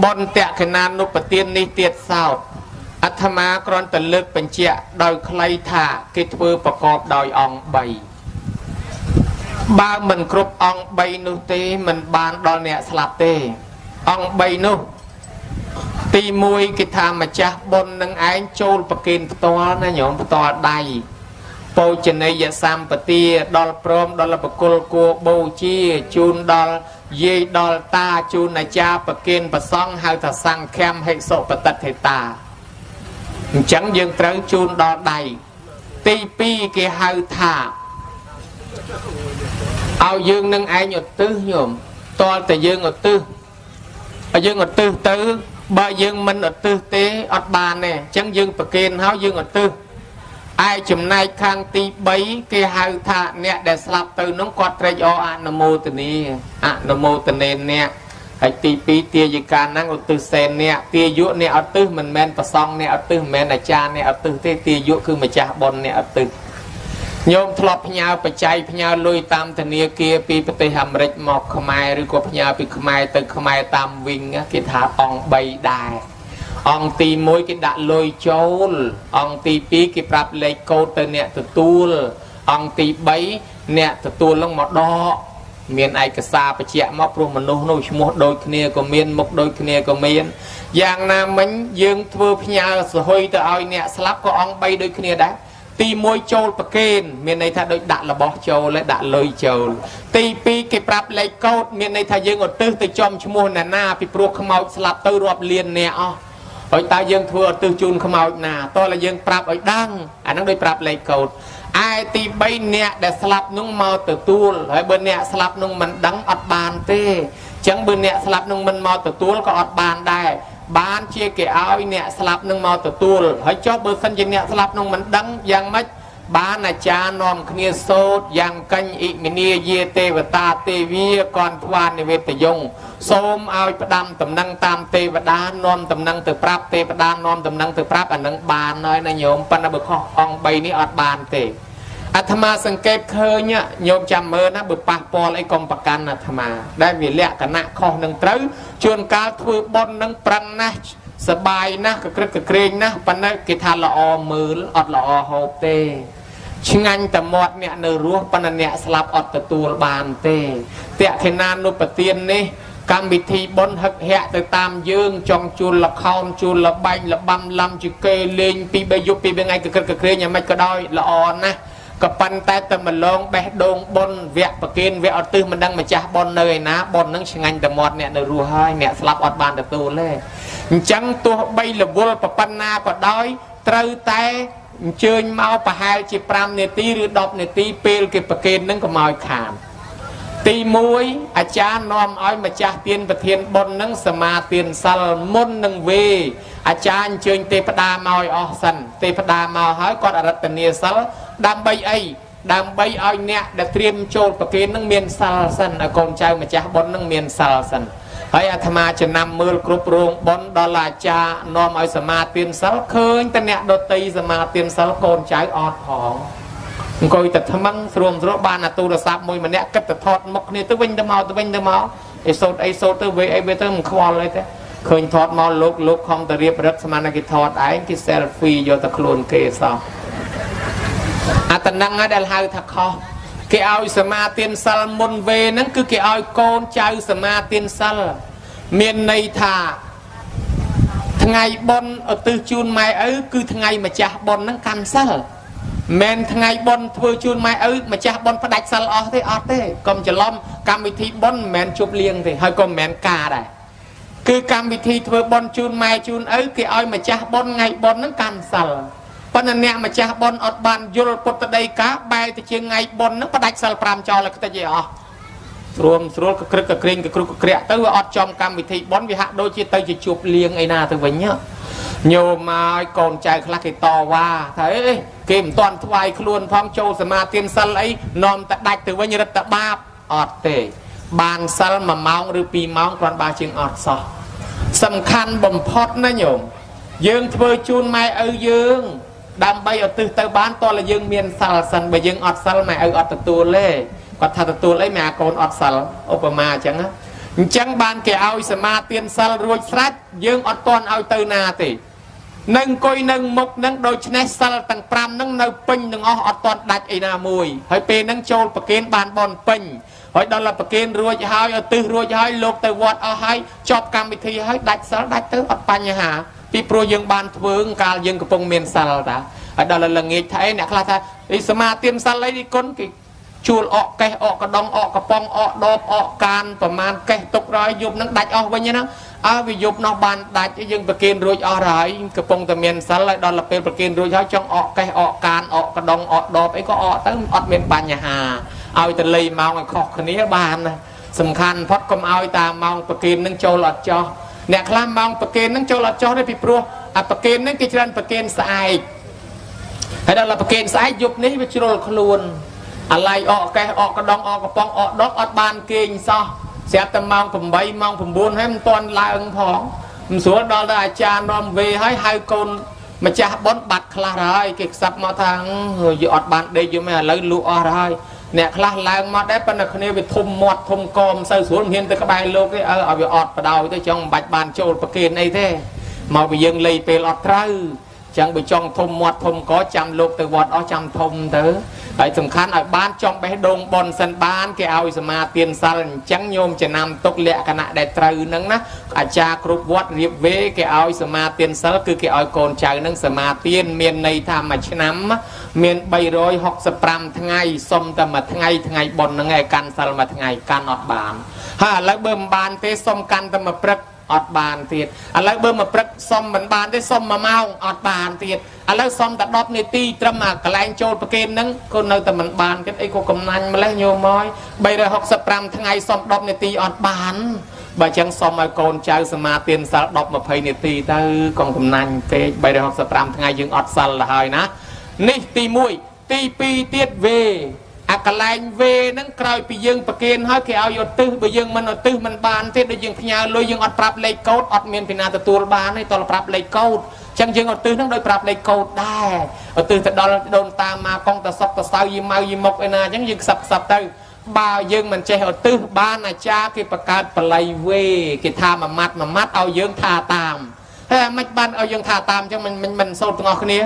บนแตะขนานุปเตียนนิเตียสาวอัธมากรอนตะลึกเป็นเจียโดยใครท่ากิจมือประกอบโดยองใบบางมันครบองใบนุเตมันบานดอนเนี่ยสลับเตองใบนุตีมวยกิจธรรมจักบนนังไอโจลประเกณฑ์ตัวนะโยมตัวใดโปจเนยสามปฏิดอลพร้อมดอลประกุลกัวโบจีจูนดอลเยดอลตาจูนอาจาประเกณฑ์ประซองหาถ้าสั่งแคมให้โสปตัดเหตาจังยังเต๋อจูนดอลใดตีปีเกหาท่าเอายืงนังไอหยดตื้อโยมตอนแต่ยืงหยดตื้อยืงหยดตื้อตื้อบ่ยืงมันหยดตื้อเตะอัดบานเนี่ยจังยืงประเกณฑ์เขายืงหยดตื้อไอจุ่มในข้างตีใบเกหาท่าเนี่ยเดสลับตื้อน้องกอดเรยออนโมตนีอนโมตเนนเนี่ยไอตีปีเตียยิการนั่งอัดตื้อเซนเนี่ยเตียยุเนี่ยอัดตื้อมันแมนประซองเนี่ยอัดตื้อแมนอาจารย์เนี่ยอัดตื้อเตียยุคือมาจากบอลเนี่ยอัดตื้อโยมทลบพญาปัจจัยพญาลุยตามธเนียเกียปีปฏิหามริจหมอกขมายหรือก็พญาปีขมายตึกขมายตามวิ่งกิถาองใบได้องตีมวยกิดะลอยโจลองตีปีกิปรับเลยโกตเนี่ยตะตูลองตีใบเนี่ยตะตูลลงหมดดอกเมียนไอกษาปเจียมอปรุมนุษย์นู่ชมโดยเนียก็เมียนมุกโดยเนียก็เมียนอย่างนามันยืงทัวพญาสหอยตะเอาเนี่ยสลับก็องใบโดยเนียได้ตีมวยโจลประเกณฑ์เมียนในท่าโดยดักระบอโจลและดักเลยโจลตีปีกิปรับเลยโกตเมียนในท่ายืงอดตื้อตีจอมชมหน้าปีปลุกขมเอาสลับตื้อรอบเลียนเนี่ยอ๋อไอ้ตายังทัวตื้อจูนขมเอาหน้าตัวละยังปรับไอ้ดังอันนั้นโดยปรับเลยโกตไอตีใบเนี่ยแต่สลับนุ่งเมาตะตูลไอ้เบอร์เนี่ยสลับนุ่งมันดังอัดบานเต้จังเบอร์เนี่ยสลับนุ่งมันเมาตะตูลก็อัดบานได้บานเชี่ยเกี่ยวเนี่ยสลับนุ่งเมาตะตูลให้เจ้าเบอร์สัญญาเนี่ยสลับนุ่งมันดังยังไม่บ้านอาจารย์นอมเนียโซดยังกันอิมิเนียเยเตวตาเตวีก่อนทวานในเวทยงโสมเอาประดำตำนังตามเทวดานอมตำนังเตปรับเทวดานอมตำนังเตปรับอันนังบานน้อยนะโยมปนบุคองใบนี้อดบานเตอาตมาสังเกตเคยเนี่ยโยมจำเมื่อนะบุปผาปอลไอกองประกันอาตมาได้มีเละคณะข้อหนึ่งเต้าชวนการทวบนนังปรังนะสบายนะกระกระเกรงนะปนกิทานละอมืออดละอโฮเตช่างแต่หมดเนี่ยในรั้วปนเนี่ยสลับอดตะตูบานเตเตะขนานุปเตียนนี่กรรมวิธีบนหักแหะแต่ตามยืงจองจูนละคอนจูนละใบละบำลำจุเกเลงปีใบยุปีเป็นไงกระกระเกรงยังไม่กระดอยละอ่อนนะก็ปันแต่มันลงแบะดงบนเวะประเกณฑ์เวะอดตื้อมันดังมาจ้าบนเลยนะบนนั่งช่างแต่หมดเนี่ยในรั้วให้เนี่ยสลับอดบานตะตูเลยจังตัวใบละวัวปปันนาก็ดอยเตาแต่เชิญมาประหารจีปรามเนตีหรือดอกเนตีเปลเก็บประเกณฑ์นั่งก็มาขามตีมวยอาจารย์นอมอ้อยมาจากเตียนประเทียนบนนั่งสมาเตียนสัลมุนนั่งเวอาจารย์เชิญเตปดามาอ้อยอสันเตปดามาหายกอดอรัตเนียสัลดำใบไอดำใบอ้อยเนี่ยเดเตรียมโจลประเกณฑ์นั่งเมียนสัลสันอกองใจมาจากบนนั่งเมียนสัลสันให้อาตมาจะนำมือกรุบโรงบนดอลลาจานอมเอาสมาเตียนสัลเคยแต่เนี่ยดตีสมาเตียนสัลโกนใจออดของก็แต่ทมังสรวมรบานตูรศัพท์มวยมันเนี่ยก็แต่ทอดมกเนี่ยตัววิ่งตัวเมาไอโซตัวเวไอเบเตอร์มันควอลเลยแต่เคยทอดเมาลุกคอมตะเรียบรักสมานากิทอดไอ้กิเซลฟีโยตะคลูนเกสออาตนังได้หายทักคอเกี่ยวสมาเตียนซัลมนเวนั่นคือเกี่ยวโกนใจสมาเตียนซัลเมียนในถาทั้งไงบนตือจูนไม้คือทั้งไงมาจากบนนั่งกันซัลเมนทั้งไงบนทัวจูนไม้มาจากบนประดับซัลออเต้กรมจะล้อมกรรมวิธีบนเมนจุบเลียงเต้ให้กรมเมนกาได้คือกรรมวิธีทัวบนจูนไม้จูนเกี่ยวมาจากบนไงบนนั่งกันซัลปนเนี่ยมาจากบนอดบานยุลปตได้กะใบตะเชียงไงบนนั่งประดับซัลปรามจอแล้วก็จะอ๋อรวมกระกระเกรงกระกรุกกระเกะตัวอดจอมกรรมวิธีบนวิหะโดยจิตจะจูบเลียงไอ้นาตัววันเนี้ยโยมาก่อนใจคลักไอต่อว่าเฮ้ยเกมตอนทวายคลวนพร้อมโจสมาเตียนซัลไอนอมตะได้ตัววันยรัตบาบอดเตะบานซัลมาเมาหรือปีเมาก่อนบาจึงอดซอสำคัญบ่มพอดนะโยมยืงเทอจูนไม้ยืงดำใบเอาตื้อเตอบ้านตอนละยืงเมียนซัลสันใบยืงอดซัลไม้อดตัวเล่ก็ถ้าตัวเล่แม่โกนอดซัลอุปมาจังนะ จังบานแกเอาสมาเตียนซัลรวยสลัดยืงอดตอนเอาเตอนาตินึ่งกุยนึ่งมุกนึ่งโดยชนะซัลต่างปรำนึ่งเนื้อปิงนึ่งอดตอนดัดไอ้นามวยให้เป็นนึ่งโจลประเกณฑ์บานบอลปิงให้ดอลลาร์ประเกณฑ์รวยหายเอาตื้อรวยหายโลกแต่วัดเอาให้จอบกรรมวิธีให้ดัดซัลดัดตื้ออดปัญหาปีโปรยังบานทวงการยังกระปงเมียนซัลตาให้ดอลลาร์เงี้ยไทยเนี่ยคลาสไอ้สมาเตียนซัลเลยดิคนกิชูลออกแกออกกระดองออกกระปองออกดอบออกการประมาณแกตกรอยยุบนักดัดออกไปเนี่ยนะเอาไปยุบนอกบานดัดยังประเคนรวยอะไรกระปองตะเมียนสันเลยดอลลาร์เป็นประเคนรวยเขาจ้องออกแกออกการออกกระดองออกดอบไอ้ก็ออกตั้งอดเมียนปัญญาเอาแต่เลยเมาขอกคนนี้บานนะสำคัญพอดก็เอาตามเมาประเคนนั่งโจหลอดจอเนี่ยคลามเมาประเคนนั่งโจหลอดจอได้พี่ปลัวประเคนนั่งกิจการประเคนสายให้ดอลลาร์ประเคนสายยุบนี้ไปจุลขลุ่นอะไรออกแกออกกระดองออกกระปองออกดอกอดบานเก่งซอเสียแต่มองผมใบมองผมบุญให้มันตอนลายองผองมันสวนดอลได้อาจารย์นอมเวให้คนมาจะบอนบัดคลาไรเก็บซับมาทางอยู่อดบานได้อยู่ไหมเลยลูอะไรเนี่ยคลาแรงมาได้ปนคนนี้ไปทุ่มหมดทุ่มกอมใส่สวนเห็นแต่กระบายโลกได้เอาไปอดประดาวได้จังบัดบานโจลประเคนไอ้เท่มาไปยังเลยไปอดไตรจังไปจ้องทมหมดทมก็จำโลกแต่วัดเอาจำทมเถอะไอ้สำคัญไอ้บ้านจ้องไปดงบอลสันบ้านแกเอาสมาเตียนสันจังโยมจะนำตกเละขณะได้ตรึนั่งนะอาจารย์ครุบวัดเรียบเวแกเอาสมาเตียนสันคือแกเอาโกนใจนั่งสมาเตียนเมียนในธรรมชน้ำเมียนใบร้อยหกสปรัมทั้งไงสมแต่มาทั้งไงบอลทั้งไงกันสันมาทั้งไงการอดบานฮ่าแล้วเบิ่มบานเตะสมกันแต่มาปรักอดบานเตียดอะไรเบิ่มมาปรักสมเหมือนบานได้สมมาเมาอดบานเตียดอะไรสมแต่ดอกในตีตรมากระแลงโจลประเคนนั้นคนเอาแต่มันบานกันไอ้กูกำนันมาแล้วโยมม้อยใบร้อยหกสปรัมทั้งไงสมดอกในตีอดบานใบจังสมไอ้โกนเจ้าสมาเตียนสัลดอกมาเพยในตีเตอกองกำนันเตใบร้อยหกสปรัมทั้งไงยังอดสัลละหายนะนี่ตีมวยตีปีเตียดเวอักแลงเวนั่งกลายไปยังประเคนให้แกเอาหยดตื้อไปยังมันตื้อมันบานเท่ได้ยังพญาลอยยังอดปรับเลยโกดอดเมียนพินาตตัวบานให้ตอนปรับเลยโกดจังยังอดตื้อนั่งโดยปรับเลยโกดได้อดตื้อแต่โดนตามมากองตะซอกตะเสายิมเมายิมมกไอ้นาจังยังสับตื้อบ่าวยังมันใจอดตื้อบ้านอาจารย์ที่ประกาศปลายเวกิทามามัดเอายังทาตามเฮ้ยไม่บ้านเอายังทาตามจังมันโซนตรงอนี้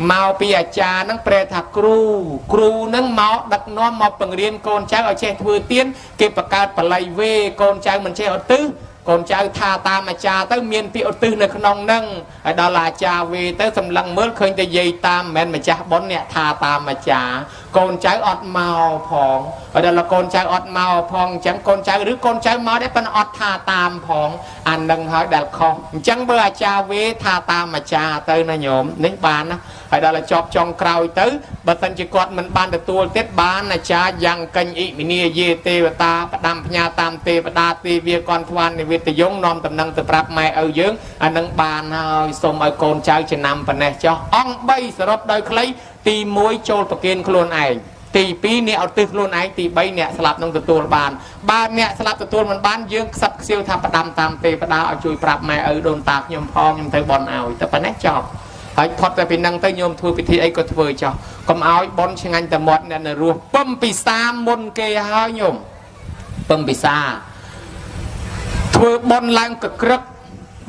เมาปีอาจารย์นั่งเปรตครูนั่งเมาดักน้อมมาปังเรียนโกนเจ้าเอาเช่ถือเตี้ยนเก็บประกาศปลายเวโกนเจ้ามันเช่เอาตื้อโกนเจ้าทาตามอาจารย์ตั้งเมียนปีเอาตื้อในขนมนั่งไอ้ดาราจาเวตั้งสำลังเมื่อเคยจะยีตามแมนมาจ่าบอนเนี่ยทาตามอาจารย์โกนเจ้าอดเมาพองไอ้ดาราโกนเจ้าอดเมาพองจังโกนเจ้าหรือโกนเจ้าเมาได้เป็นอดทาตามพองอันดังหอยดัลคอจังเบอร์อาจารย์เวทาตามอาจารย์เตยนายโยมนิบานนะไอ้ดาราจอบจองคราวตื้อบัตันจิกอดมันบานแต่ตัวเต็ดบานอาจารย์ยังกันอิมินีเยเตวตาประดามพญาตามเตปดาเตเวียกรทวานในเวทยงนอมตำนังตะปรับไม่เอาเยอะอันนังบานเอาสมเอาโกนเจ้าจะนำปนเนจออ่องใบสรบโดยใครตีมวยโจลประเคนโคลนไอตีปีเนี่ยเอาตึกโคลนไอตีใบเนี่ยสลับนังตัวบานเนี่ยสลับตัวมันบานเยอะสับเซียวทำประดามตามเตปดาเอาจุยปรับไม่เอาโดนตากยมพองยมเตบอลเอาแต่ปนเนจอบไอ้พอแต่เป็นนังเตยโยมทัวพิธีไอ้ก็ทัวจอกำเอาบอลเชียงอันแต่หมดเนี่ยนะรัวปั๊มปีซามนเกยหายโยมปั๊มปีซาทัวบอลลังกระกรึก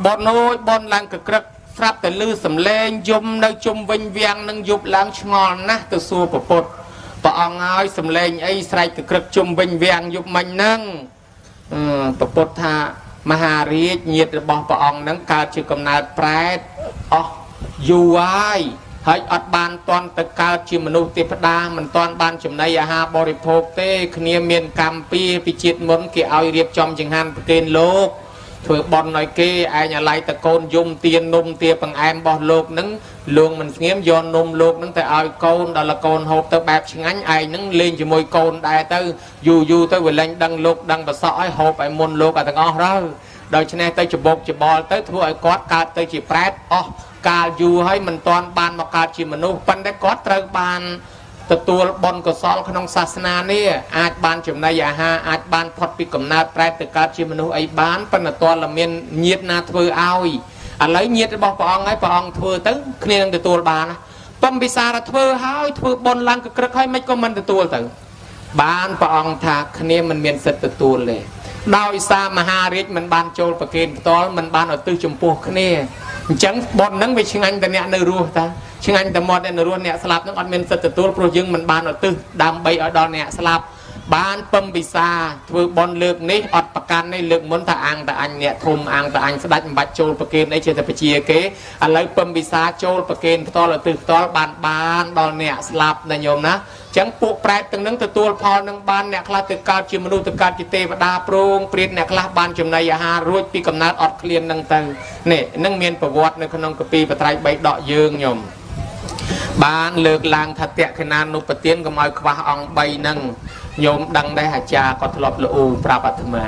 บอลโน้ยบอลลังกระกรึกทรับแต่ลือสำเลงยมในจมวิญญาณนั่งยุบล้างชงอนนะตัวสัวปปดปะองเอาสำเลงไอ้ใส่กระกรึกจมวิญญาณยุบมันนั่งปปดท่ามหาฤทธิ์เงียดบอกปะองนั่งการชื่อกำนาดแปรอ๋ออยู่ไว้ให้อัดบานตอนตะการชิมนุษย์เทพดามันตอนบานจำในอาหารบริโภคเต้ขเนียเมียนกรรมปีปิจิตมนเกี่ยวเอาเรียบจอมจังหันเกณฑ์โลกถือบอลหน่อยเก้ไอ้เนี่ยไล่ตะโกนยุ่มเตียนนมเตียปังแอมบอลโลกนั้นลวงมันเงี้ยย้อนนมโลกนั้นแต่เอาโกนดอลโกนหอบตะแบบช่างไอ้นั้นเล่นจมวยโกนได้เต้อยู่เต้เวลาดังโลกดังภาษาไอ้หอบไอ้มนโลกอะไรต่างอ๋อเราโดยชนะเต้จะบกจะบอลเต้ทั่วไอ้กอดการเต้จะแปรดอ๋อการอยู่ให้มันตอนบานมาการชิมนุษย์ปันได้กอดเตะบานตัวบอลก็ซอลขนมศาสนาเนี่ยอาจบานจุ่มนายาฮาอาจบานพอดปีกำนาแปรตการชิมนุษย์ไอ้บานปันตัวละเมียนเงียดนาเถื่อเอาอะไรเงียดบอกปองให้ปองเถื่อตึ้งเคลียร์ตัวบานนะปั๊มพิซาระเถื่อหายเถื่อบอลลังกระให้ไม่ก็มันตัวตึ้งบานปองถากเคลียร์มันเมียนเสร็จตัวเลย ដោយសារមហារាជមិនបានចូលប្រគេនផ្ទាល់មិនបានឧទ្ទិសចំពោះគ្នាអញ្ចឹងបុណ្យហ្នឹងវាឆ្ងាញ់តែអ្នកនៅរស់តាឆ្ងាញ់តែមាត់អ្នកនៅរស់អ្នកស្លាប់ហ្នឹងអត់មានសិទ្ធិទទួលព្រោះយើងមិនបានឧទ្ទិសដើម្បីឲ្យដល់អ្នកស្លាប់បានពំពិសាធ្វើបុណ្យលើកនេះអត់ប្រកាន់នេះលើកមុនថាអាងតែអញអ្នកធំអាងតែអញស្ដេចមិនបាច់ចូលប្រគេនអីចេះតែបជាគេឥឡូវពំពិសាចូលប្រគេនផ្ទាល់ឧទ្ទិសផ្ទាល់បានដល់អ្នកស្លាប់ណាញោមណាអញ្ចឹងពួកប្រែតទាំងនឹងទទួលផលនឹងបានអ្នកខ្លះទៅកើតជាមនុស្សទៅកើតជាទេវតាព្រងព្រាតអ្នកខ្លះបានចំណីអាហាររួចពីកំណើតអត់ឃ្លាននឹងទៅនេះនឹងមានប្រវត្តិនៅក្នុងកាពីបត្រៃបីដកយើងញោមបានលើកឡើងថាតក្កិណានុបទានកុំឲ្យខ្វះអង្គ3ហ្នឹងញោមដឹងដែរអាចារ្យគាត់ធ្លាប់លូប្រាប់អាត្មា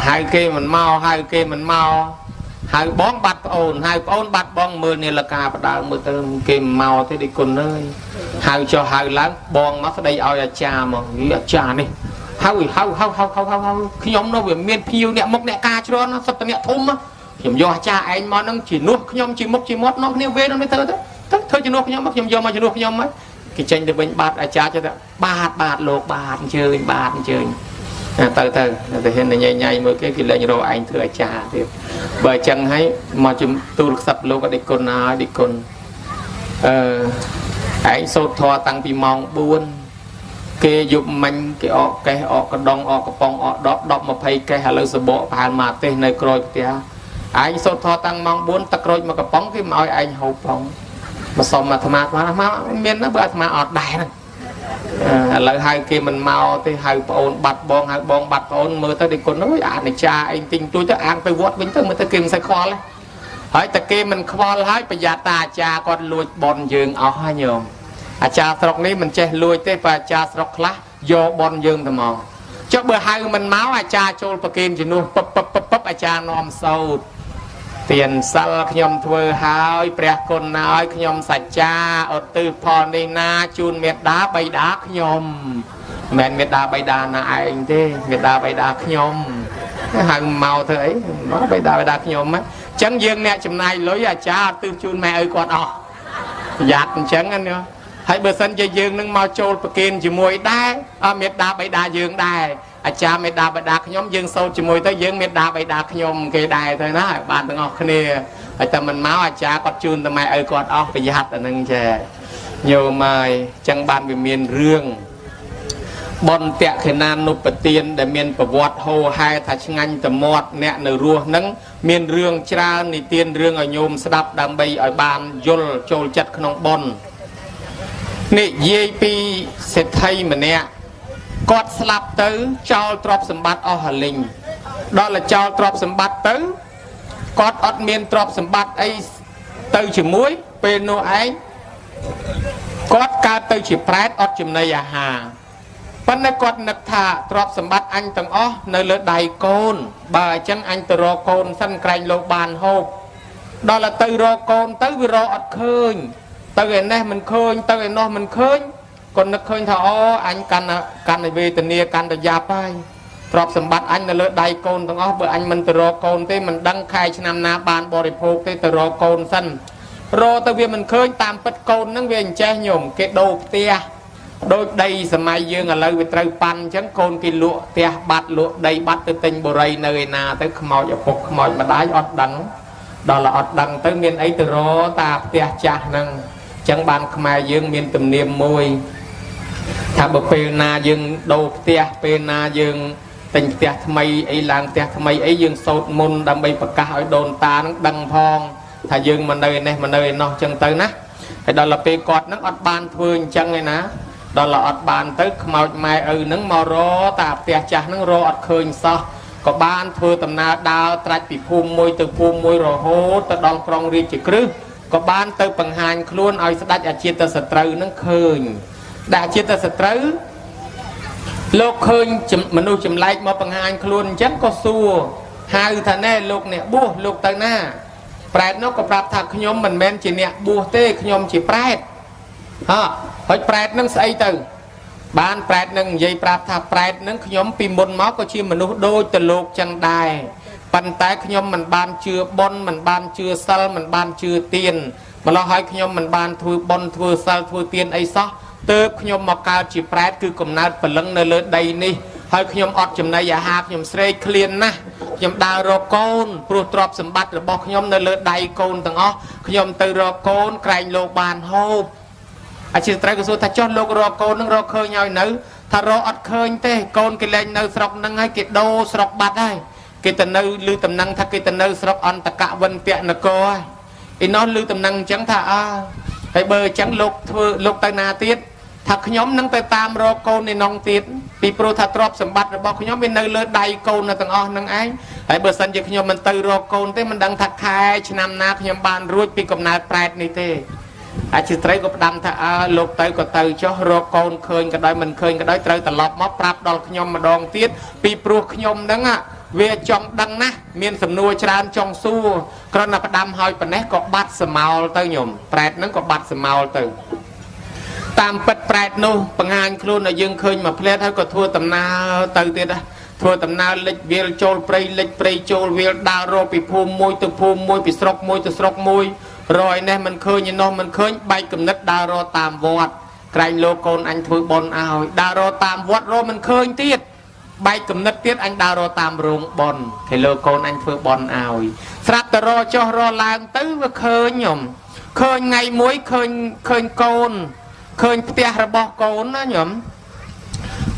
ហៅគេមិនមកហៅគេមិនមកហៅបងបាត់ប្អូនហៅប្អូនបាត់បងមើលនាឡិកាបដើមើលទៅគេមិនមកទេដូចគុណអើយហៅចុះហៅឡើងបងមកស្ដីឲ្យអាចារ្យមកអាចារ្យនេះហៅខ្ញុំនោះវាមានភៀវអ្នកមុខអ្នកការច្រើនសុទ្ធតែអ្នកធំខ្ញុំយកអាចារ្យឯងមកនឹងជានោះខ្ញុំជាមុខជាមាត់នោះគ្នាវេនោះទៅធ្វើជំនួសខ្ញុំមកខ្ញុំយកមកជំនួសខ្ញុំមកគេចេញទៅវិញបាត់អាចារ្យចេះតែបាទលោកបាទអញ្ជើញបាទអញ្ជើញទៅហ៊ានញ៉ៃមើលគេលែងរកឯងធ្វើអាចារ្យទៀតបើអញ្ចឹងហើយមកជំទូលខ្សឹបលោកអតីតគុណហើយអតីតគុណឯងសូត្រធម៌តាំងពីម៉ោង4គេយប់មិញគេអកកេះអកកដងអកកំប៉ុងអក10 20កេះឥឡូវសបកប្រហែលមកទេសនៅក្រោយផ្ទះឯងសូត្រធម៌តាំងម៉ោង4ទឹកក្រូចមកកំប៉ុងគេមកឲ្យឯងហូបផងមកសុំអាត្មាមានណាបើអាត្មាអត់ដែរឥឡូវហៅគេមិនមកទេហៅប្អូនបាត់បងហៅបងបាត់ប្អូនមើលទៅដូចគុណអើយអានិច្ចាអីទិញទួយទៅអាងទៅវត្តវិញទៅមើលទៅគេមិនសូវខ្វល់ហើយតែគេមិនខ្វល់ហើយប្រយ័ត្នតាអាចារ្យគាត់លួចបនយើងអស់ហើយញោមអាចារ្យស្រុកនេះមិនចេះលួចទេបើអាចារ្យស្រុកខ្លះយកបនយើងទៅមកចុះបើហៅមិនមកអាចារ្យចូលប្រគេនជំនួសពឹបអាចារ្យនាំសោតទានសិលខ្ញុំធ្វើហើយព្រះគុណណាឲ្យខ្ញុំសច្ចាឧទ្ទិសផលនេះណាជូនមេត្តាបិតាខ្ញុំមិនមែនមេត្តាបិតាណាឯងទេមេត្តាបិតាខ្ញុំហៅមកធ្វើអីមកបិតាខ្ញុំអញ្ចឹងយើងអ្នកចំណាយលុយអាចារ្យឧទ្ទិសជូនម៉ែឪគាត់អស់ប្រយ័ត្នអញ្ចឹងណាហើយបើសិនជាយើងនឹងមកចូលប្រគេនជាមួយដែរមេត្តាបិតាយើងដែរអាចារ្យមេត្តាបិតាខ្ញុំយើងសូត្រជាមួយទៅយើងមេត្តាបិតាខ្ញុំគេដែរទៅណាបានទាំងអស់គ្នាហើយតែមិនមកអាចារ្យគាត់ជូនតែម៉ែឪគាត់អស់ប្រយ័ត្នអានឹងចាញោមហើយអញ្ចឹងបានវាមានរឿងបុណ្យតក្កិណានុបទានដែលមានប្រវត្តិហូរហែថាឆ្ងាញ់តមាត់អ្នកនៅរស់ហ្នឹងមានរឿងច្រើននិទានរឿងឲ្យញោមស្ដាប់ដើម្បីឲ្យបានយល់ចូលចិត្តក្នុងបុណ្យនិយាយពីសេដ្ឋីម្នាក់គាត់ស្លាប់ទៅចោលទ្រព្យសម្បត្តិអស់ហលិញដល់តែចោលទ្រព្យសម្បត្តិទៅគាត់អត់មានទ្រព្យសម្បត្តិអីទៅជាមួយពេលនោះឯងគាត់កើតទៅជាប្រែតអត់ចំណីអាហារប៉ុន្តែគាត់នឹកថាទ្រព្យសម្បត្តិអញទាំងអស់នៅលើដៃកូនបើអញ្ចឹងអញទៅរកកូនសិនក្រែងលោកបានហូបដល់ទៅរកកូនទៅវារកអត់ឃើញទៅឯនេះមិនឃើញទៅឯនោះមិនឃើញគាត់នឹកឃើញថាអូអញកាន់វេទនាកាន់តែយ៉ាប់ហើយទ្រព្យសម្បត្តិអញនៅលើដៃកូនទាំងអស់បើអញមិនទៅរកកូនទេមិនដឹងខែឆ្នាំណាបានបរិភោគទេទៅរកកូនសិនរកទៅវាមិនឃើញតាមពិតកូនហ្នឹងវាអញ្ចេះញោមគេដូរផ្ទះដូចដីសម័យយើងឥឡូវវាត្រូវប៉ាន់អញ្ចឹងកូនគេលក់ផ្ទះបាត់លក់ដីបាត់ទៅទិញបុរីនៅឯណាទៅខ្មោចឪពុកខ្មោចម្ដាយអត់ដឹងដល់អត់ដឹងទៅមានអីទៅរកតាផ្ទះចាស់ហ្នឹងអញ្ចឹងបានខ្មែរយើងមានទំនៀមមួយថាបើពេលណាយើងដូរផ្ទះពេលណាយើងទិញផ្ទះថ្មីអីឡើងផ្ទះថ្មីអីយើងសូត្រមន្តដើម្បីប្រកាសឲ្យដូនតានឹងដឹងផងថាយើងមកនៅនេះមកនៅឯនោះអញ្ចឹងទៅណាហើយដល់ពេលគាត់នឹងអត់បានធ្វើអញ្ចឹងឯណាដល់អត់បានទៅខ្មោចម៉ែឪនឹងមករតាផ្ទះចាស់នឹងរអត់ឃើញសោះក៏បានធ្វើដំណើរដើរត្រាច់ពីភូមិមួយទៅភូមិមួយរហូតទៅដល់ក្រុងរាជក្រឹសក៏បានទៅបង្ហាញខ្លួនឲ្យស្ដេចអាជាតសត្រូវនឹងឃើញដែលជាតសត្រូវលោកឃើញមនុស្សចម្លែកមកបង្ហាញខ្លួនអញ្ចឹងក៏សួរហៅថាណែលោកអ្នកបួសលោកទៅណាប្រែតនោះក៏ប្រាប់ថាខ្ញុំមិនមែនជាអ្នកបួសទេខ្ញុំជាប្រែតហើយប្រែតនឹងស្អីទៅបានប្រែតនឹងនិយាយប្រាប់ថាប្រែតនឹងខ្ញុំពីមុនមកក៏ជាមនុស្សដូចទៅលោកចឹងដែរប៉ុន្តែខ្ញុំមិនបានជឿបុណ្យមិនបានជឿសិលមិនបានជឿទានម្ល៉េះហើយខ្ញុំមិនបានធ្វើបុណ្យធ្វើសិលធ្វើទានអីសោះទើបខ្ញុំមកកើតជាប្រែតគឺកំណើតព្រលឹងនៅលើដីនេះ ហើយខ្ញុំអត់ចំណៃអាហារខ្ញុំស្រេកឃ្លានណាស់ខ្ញុំដើររកកូនព្រោះទ្រព្យសម្បត្តិរបស់ខ្ញុំនៅលើដៃកូនទាំងអស់ខ្ញុំទៅរកកូនក្រែងលោកបានហូបអាជីវត្រូវក៏សួរថាចុះលោករកកូននឹងរកឃើញហើយនៅថារកអត់ឃើញទេកូនគេលែងនៅស្រុកហ្នឹងហើយគេដូរស្រុកបាត់ហើយគេទៅនៅឮតំណែងថាគេទៅនៅស្រុកអន្តកវិនពនគរហើយឯនោះឮតំណែងអញ្ចឹងថាហើយបើអញ្ចឹងលោកធ្វើលោកទៅណាទៀតថាខ្ញុំនឹងទៅតាមរកកូនឯនងទៀតពីព្រោះថាទ្រព្យសម្បត្តិរបស់ខ្ញុំវានៅលើដៃកូនទាំងអស់នឹងឯងហើយបើសិនជាខ្ញុំមិនទៅរកកូនទេមិនដឹងថាខែឆ្នាំណាខ្ញុំបានរួចពីកំណើតប្រែតនេះទេអាជីត្រីក៏ផ្ដាំថាលោកទៅក៏ទៅចុះរកកូនឃើញក៏ដោយមិនឃើញក៏ដោយត្រូវត្រឡប់មកប្រាប់ដល់ខ្ញុំម្ដងទៀតពីព្រោះខ្ញុំហ្នឹងវាចង់ដឹងណាស់មានសំណួរច្រើនចង់សួរគ្រាន់តែផ្ដាំហើយប៉ុណ្ណេះក៏បាត់សមោលទៅញោមប្រែតហ្នឹងក៏បាត់សមោលទៅតាមពិតប្រែតនោះបង្ហាញខ្លួនឲ្យយើងឃើញមកផ្លែតហើយក៏ធ្វើដំណើរទៅទៀតធ្វើដំណើរលិចវាលចូលព្រៃលិចព្រៃចូលវាលដើររកពីភូមិមួយទៅភូមិមួយពីស្រុកមួយទៅស្រុកមួយរយនេះមិនឃើញឯនោះមិនឃើញបែកគំនិតដើររកតាមវត្តក្រែងលោកកូនអញធ្វើបន់ឲ្យដើររកតាមវត្តរកមិនឃើញទៀតបែកគំនិតទៀតអញដើររកតាមរោងបន់គេលោកកូនអញធ្វើបន់ឲ្យស្រាប់តែរកចុះរកឡើងទៅវាឃើញខ្ញុំឃើញថ្ងៃមួយឃើញកូនឃើញផ្ទះរបស់កូនណាខ្ញុំ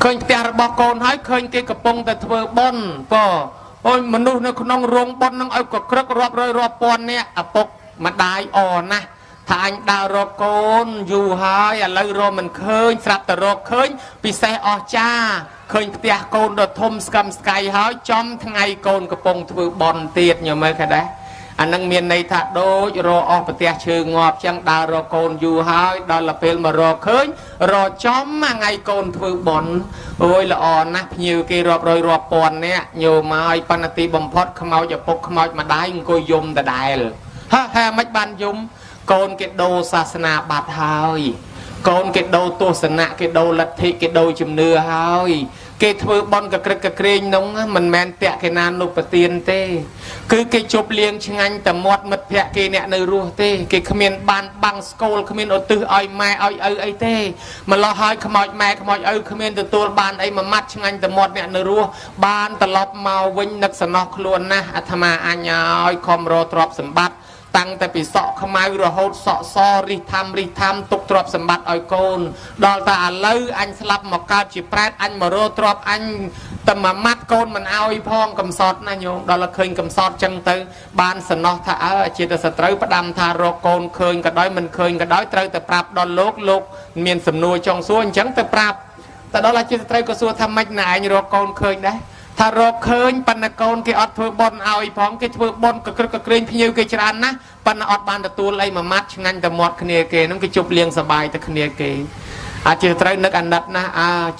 ឃើញផ្ទះរបស់កូនហើយឃើញគេកំពុងតែធ្វើបន់អូយមនុស្សនៅក្នុងរោងបន់នឹងឲ្យកក្រឹករាប់រយរាប់ពាន់នាក់ឪពុកម្ដាយអណាស់ថាអញដើររកកូនយូរហើយឥឡូវរកមិនឃើញស្រាប់តែរកឃើញពិសេសអស្ចារ្យឃើញផ្ទះកូនដ៏ធំស្កឹមស្កៃហើយចំថ្ងៃកូនកំពុងធ្វើបន់ទៀតញោមមើលឃើញដែរអានឹងមានន័យថាដូចរកអស់ប្រទះឈើងាប់ចឹងដើររកកូនយូរហើយដល់ពេលមករកឃើញរកចំថ្ងៃកូនធ្វើបន់អូយល្អណាស់ភ្ញៀវគេរាប់រយរាប់ពាន់នាក់ញោមហើយប៉ុន្តែទីបំផុតខ្មោចឪពុកខ្មោចម្ដាយអង្គុយយំដដែលហេមិនបានយំកូនគេដូរសាសនាបាត់ហើយកូនគេដូរទស្សនៈគេដូរលទ្ធិគេដូរជំនឿហើយគេធ្វើបន់កក្រឹកកក្រែងនោះមិនមែនតាក់គេណានុប្រទានទេគឺគេជប់លៀងឆ្ងាញ់តែមាត់មិត្តភក្តិគេអ្នកនៅរស់ទេគេគ្មានបានបាំងស្គូលគ្មានឧទ្ទិសឲ្យម៉ែឲ្យឪអីទេម្លោះហើយខ្មោចម៉ែខ្មោចឪគ្មានទទួលបានអីមួយម៉ាត់ឆ្ងាញ់តែមាត់អ្នកនៅរស់បានត្រឡប់មកវិញនឹកសំណោះខ្លួនណាស់អាត្មាអញឲ្យខំរកទ្រព្យសម្បត្តិតាំងតែពីសក់ខ្មៅរហូតសក់សរិះថាំទុកទ្រព្យសម្បត្តិឲ្យកូនដល់តែឥឡូវអញស្លាប់មកកើតជាប្រែតអញមករកទ្រព្យអញតែមួយម៉ាត់កូនមិនឲ្យផងកំសត់ណាញោមដល់ឃើញកំសត់ចឹងទៅបានសំណោះថាជាតែសត្រូវផ្ដាំថារកកូនឃើញក៏ដោយមិនឃើញក៏ដោយត្រូវតែប្រាប់ដល់លោកមានសំណួរចង់សួរអញ្ចឹងទៅប្រាប់តែដល់ជាតែត្រូវក៏សួរថាម៉េចណាឯងរកកូនឃើញដែរថារកឃើញប៉ុន្តែកូនគេអត់ធ្វើបន់ឲ្យផងគេធ្វើបន់កក្រឹកកក្រែងភ្ញៀវគេច្រើនណាស់ប៉ុន្តែអត់បានទទួលអីមួយម៉ាត់ឆ្ងាញ់តែមាត់គ្នាគេហ្នឹងគេជប់លៀងសបាយតែគ្នាគេអាចជាត្រូវនឹកអាណិតណា